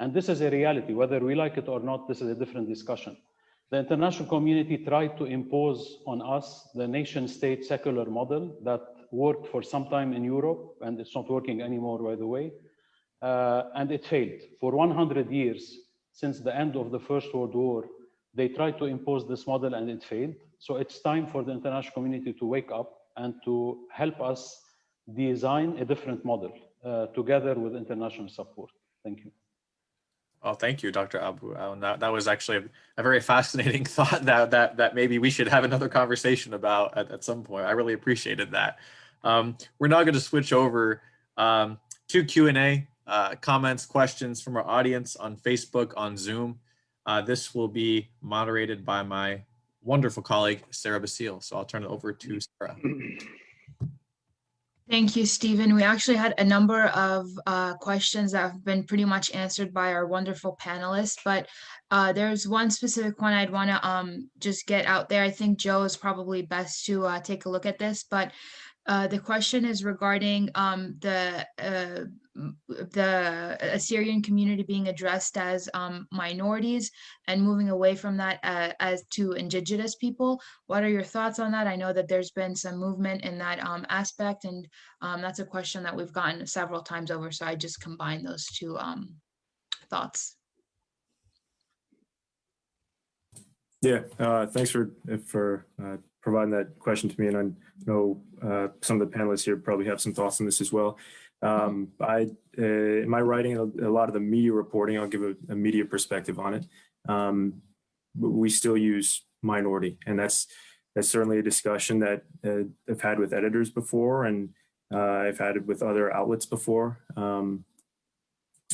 And this is a reality, whether we like it or not. This is a different discussion. The international community tried to impose on us the nation-state secular model that worked for some time in Europe, and it's not working anymore, by the way, and it failed. For 100 years, since the end of the First World War, they tried to impose this model and it failed. So it's time for the international community to wake up and to help us design a different model together with international support. Thank you. Oh, thank you, Dr. Abouaoun. That was actually a very fascinating thought that maybe we should have another conversation about at some point. I really appreciated that. We're now going to switch over to Q&A, comments, questions from our audience on Facebook, on Zoom. This will be moderated by my wonderful colleague, Sarah Basile. So I'll turn it over to Sarah. Thank you, Stephen. We actually had a number of questions that have been pretty much answered by our wonderful panelists, but there's one specific one I'd want to just get out there. I think Joe is probably best to take a look at this, but the question is regarding the Assyrian community being addressed as minorities and moving away from that as to indigenous people. What are your thoughts on that? I know that there's been some movement in that aspect, and that's a question that we've gotten several times over, so I just combined those two thoughts. Yeah, thanks for providing that question to me, and I know some of the panelists here probably have some thoughts on this as well. In my writing, a lot of the media reporting, I'll give a media perspective on it. We still use minority, and that's certainly a discussion that I've had with editors before, and I've had it with other outlets before. But I'm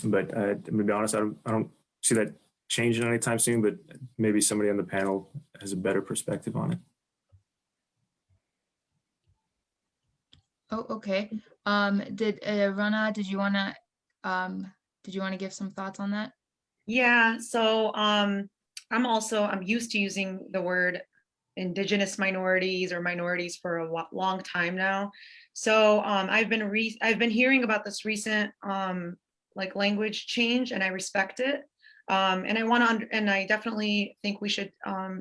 gonna be honest, I don't see that changing anytime soon, but maybe somebody on the panel has a better perspective on it. Oh, okay. Ranna, did you wanna give some thoughts on that? Yeah, so I'm used to using the word indigenous minorities or minorities for a long time now. So I've been hearing about this recent like language change, and I respect it. And I definitely think we should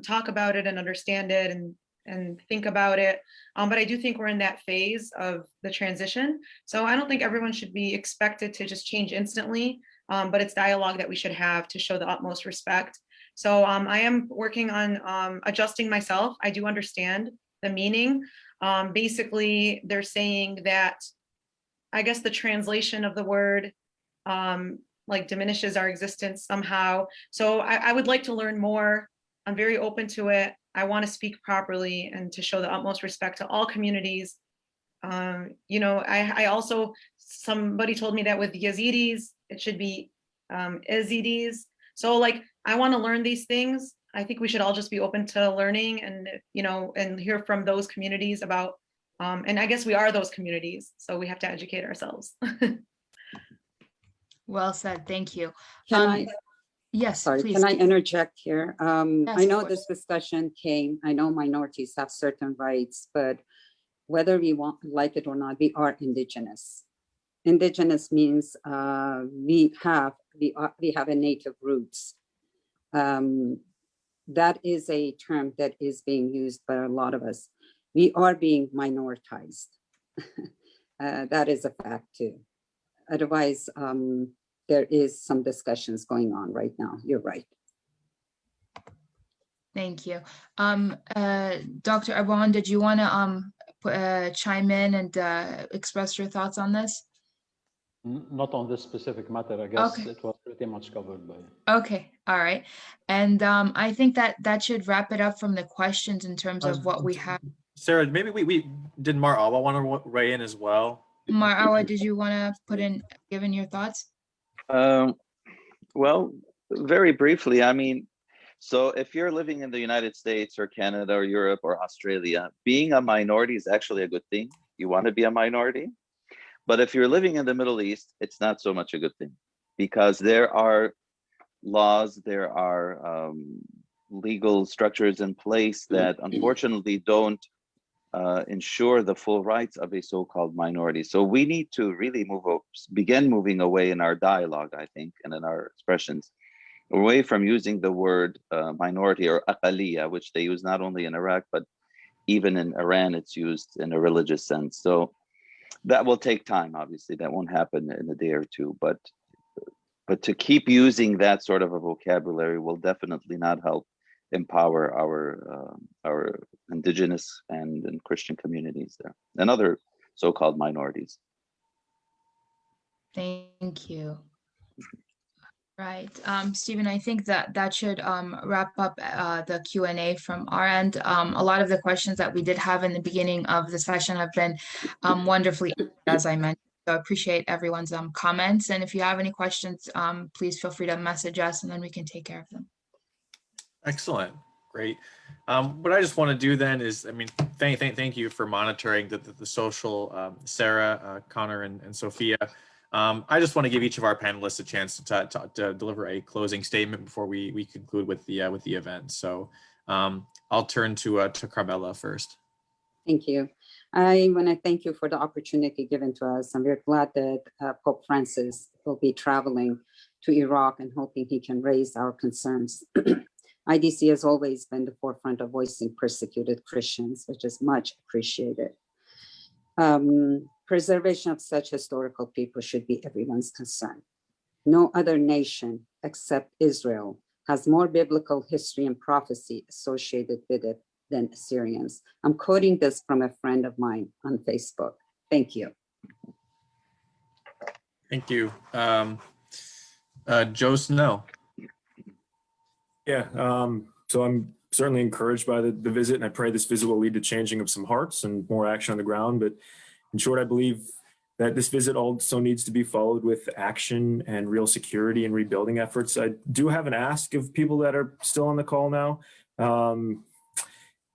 talk about it and understand it and think about it. But I do think we're in that phase of the transition. So I don't think everyone should be expected to just change instantly, but it's dialogue that we should have to show the utmost respect. So I am working on adjusting myself. I do understand the meaning. Basically, they're saying that, I guess the translation of the word like diminishes our existence somehow. So I would like to learn more. I'm very open to it. I want to speak properly and to show the utmost respect to all communities. You know, I also, somebody told me that with Yazidis, it should be Yazidis. So like, I want to learn these things. I think we should all just be open to learning and, you know, and hear from those communities about, and I guess we are those communities. So we have to educate ourselves. Well said, thank you. Can I? Yes, Sorry, please. can I interject here? I Yes, of know course. this discussion came, I know minorities have certain rights, but whether we like it or not, we are Indigenous. Indigenous means we have a native roots. That is a term that is being used by a lot of us. We are being minoritized. That is a fact too. Otherwise, there is some discussions going on right now. You're right. Thank you. Dr. Abouaoun, did you want to chime in and express your thoughts on this? Not on this specific matter. I guess Okay. it was pretty much covered by. Okay, all right. And I think that should wrap it up from the questions in terms of what we have. Sarah, maybe we did Mar'awa want to weigh in as well? Mar'awa, did you want to give in your thoughts? Well, very briefly, I mean, so if you're living in the United States or Canada or Europe or Australia, being a minority is actually a good thing. You want to be a minority. But if you're living in the Middle East, it's not so much a good thing, because there are laws, there are legal structures in place that unfortunately don't ensure the full rights of a so-called minority. So we need to really begin moving away in our dialogue, I think, and in our expressions, away from using the word minority or aqaliya, which they use not only in Iraq, but even in Iran, it's used in a religious sense. So that will take time, obviously. That won't happen in a day or two, but to keep using that sort of a vocabulary will definitely not help empower our Indigenous and Christian communities there and other so-called minorities. Thank you. Right. Stephen, I think that should wrap up the Q&A from our end. A lot of the questions that we did have in the beginning of the session have been wonderfully, as I mentioned. So I appreciate everyone's comments. And if you have any questions, please feel free to message us and then we can take care of them. Excellent. Great. What I just want to do then is, I mean, thank you for monitoring the social, Sarah, Connor, and Sophia. I just want to give each of our panelists a chance to deliver a closing statement before we conclude with the event. So I'll turn to Karmella first. Thank you. I want to thank you for the opportunity given to us. I'm very glad that Pope Francis will be traveling to Iraq and hoping he can raise our concerns. IDC has always been the forefront of voicing persecuted Christians, which is much appreciated. Preservation of such historical people should be everyone's concern. No other nation except Israel has more biblical history and prophecy associated with it than Assyrians. I'm quoting this from a friend of mine on Facebook. Thank you. Thank you. Joe Snell. Yeah, so I'm certainly encouraged by the visit, and I pray this visit will lead to changing of some hearts and more action on the ground. But in short, I believe that this visit also needs to be followed with action and real security and rebuilding efforts. I do have an ask of people that are still on the call now.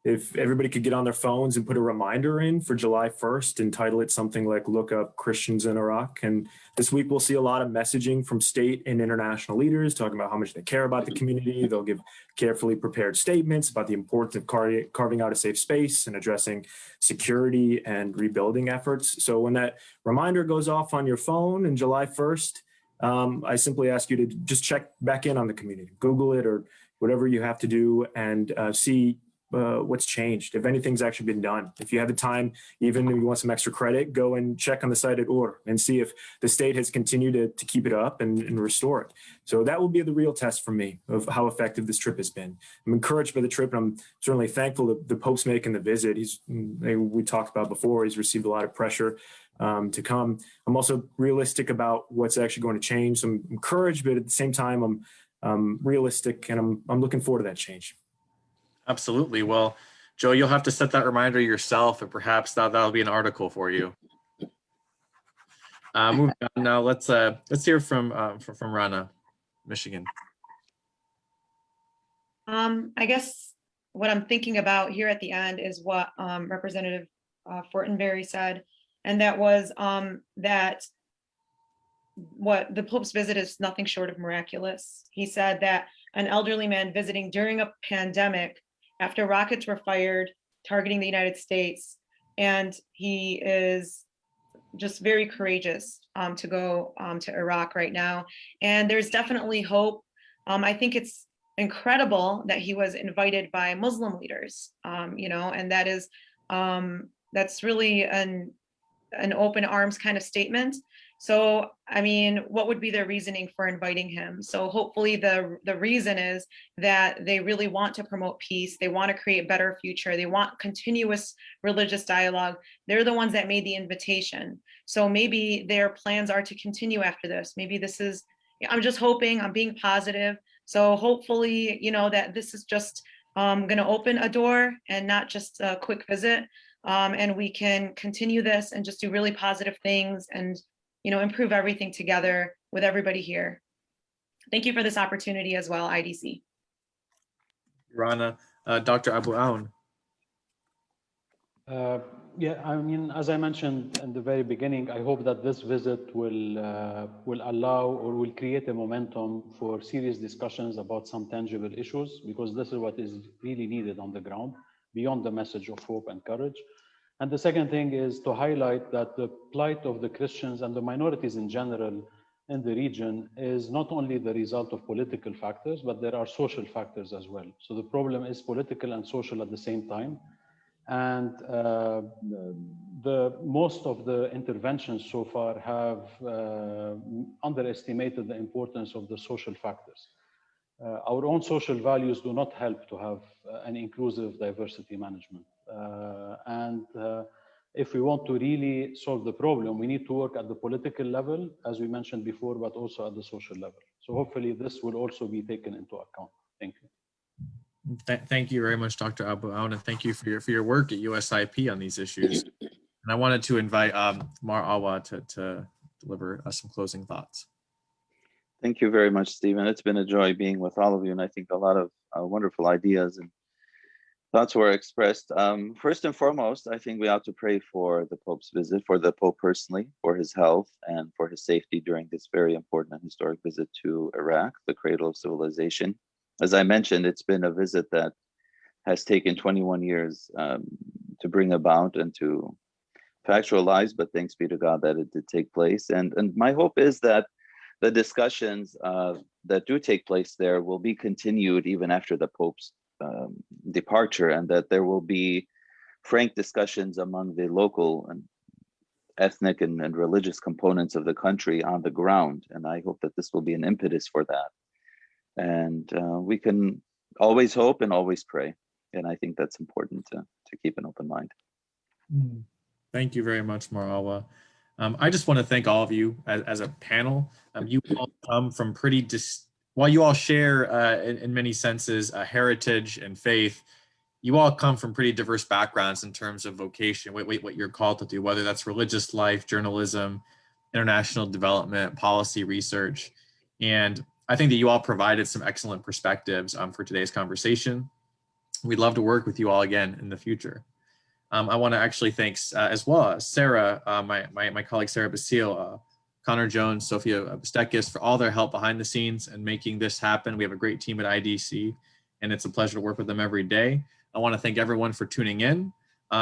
If everybody could get on their phones and put a reminder in for July 1st, entitle it something like "Look Up Christians in Iraq." And this week we'll see a lot of messaging from state and international leaders talking about how much they care about the community. They'll give carefully prepared statements about the importance of carving out a safe space and addressing security and rebuilding efforts. So when that reminder goes off on your phone on July 1st, I simply ask you to just check back in on the community, Google it or whatever you have to do, and see what's changed, if anything's actually been done. If you have the time, even if you want some extra credit, go and check on the site at Ur and see if the state has continued to keep it up and restore it. So that will be the real test for me of how effective this trip has been. I'm encouraged by the trip, and I'm certainly thankful that the Pope's making the visit. We talked about before, he's received a lot of pressure to come. I'm also realistic about what's actually going to change. So I'm encouraged, but at the same time, I'm realistic, and I'm looking forward to that change. Absolutely. Well, Joe, you'll have to set that reminder yourself, and perhaps that'll be an article for you. Moving on now, let's hear from Ranna, Michigan. I guess what I'm thinking about here at the end is what Representative Fortenberry said, and that was that what the Pope's visit is nothing short of miraculous. He said that an elderly man visiting during a pandemic after rockets were fired targeting the United States, and he is just very courageous to go to Iraq right now. And there's definitely hope. I think it's incredible that he was invited by Muslim leaders, and that is that's really an open arms kind of statement. So, I mean, what would be their reasoning for inviting him? So hopefully the reason is that they really want to promote peace. They want to create a better future. They want continuous religious dialogue. They're the ones that made the invitation. So maybe their plans are to continue after this. Maybe this is, I'm just hoping, I'm being positive. So hopefully, that this is just going to open a door and not just a quick visit. And we can continue this and just do really positive things and improve everything together with everybody here. Thank you for this opportunity as well, IDC. Ranna, Dr. Abouaoun. Yeah, I mean, as I mentioned in the very beginning, I hope that this visit will allow or will create a momentum for serious discussions about some tangible issues, because this is what is really needed on the ground, beyond the message of hope and courage. And the second thing is to highlight that the plight of the Christians and the minorities in general in the region is not only the result of political factors, but there are social factors as well. So the problem is political and social at the same time. And most of the interventions so far have underestimated the importance of the social factors. Our own social values do not help to have an inclusive diversity management. If we want to really solve the problem, we need to work at the political level, as we mentioned before, but also at the social level. So hopefully this will also be taken into account. Thank you. Thank you very much, Dr. Abouaoun, and thank you for your work at USIP on these issues. And I wanted to invite Mar Awa to deliver us some closing thoughts. Thank you very much, Stephen. It's been a joy being with all of you, and I think a lot of wonderful ideas and thoughts were expressed. First and foremost, I think we ought to pray for the Pope's visit, for the Pope personally, for his health and for his safety during this very important and historic visit to Iraq, the cradle of civilization. As I mentioned, it's been a visit that has taken 21 years to bring about and to actualize, but thanks be to God that it did take place. And my hope is that the discussions that do take place there will be continued even after the Pope's departure, and that there will be frank discussions among the local and ethnic and religious components of the country on the ground. And I hope that this will be an impetus for that. And we can always hope and always pray. And I think that's important to keep an open mind. Thank you very much, Mar Awa. I just want to thank all of you as a panel. You all come from while you all share in many senses a heritage and faith, you all come from pretty diverse backgrounds in terms of vocation, what you're called to do, whether that's religious life, journalism, international development, policy research. And I think that you all provided some excellent perspectives for today's conversation. We'd love to work with you all again in the future. I want to actually thank as well Sarah, my colleague Sarah Basile, Connor Jones, Sophia Bistekis for all their help behind the scenes and making this happen. We have a great team at IDC, and it's a pleasure to work with them every day. I want to thank everyone for tuning in.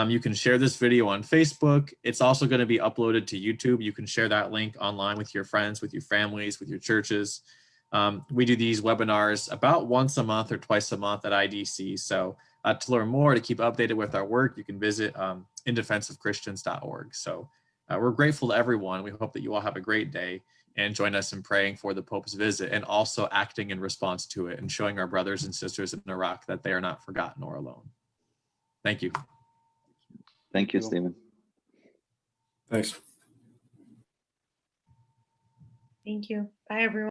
You can share this video on Facebook. It's also going to be uploaded to YouTube. You can share that link online with your friends, with your families, with your churches. We do these webinars about once a month or twice a month at IDC. So to learn more, to keep updated with our work, you can visit indefenseofchristians.org. So we're grateful to everyone. We hope that you all have a great day and join us in praying for the Pope's visit and also acting in response to it and showing our brothers and sisters in Iraq that they are not forgotten or alone. Thank you. Thank you, Stephen. Thanks. Thank you. Bye, everyone.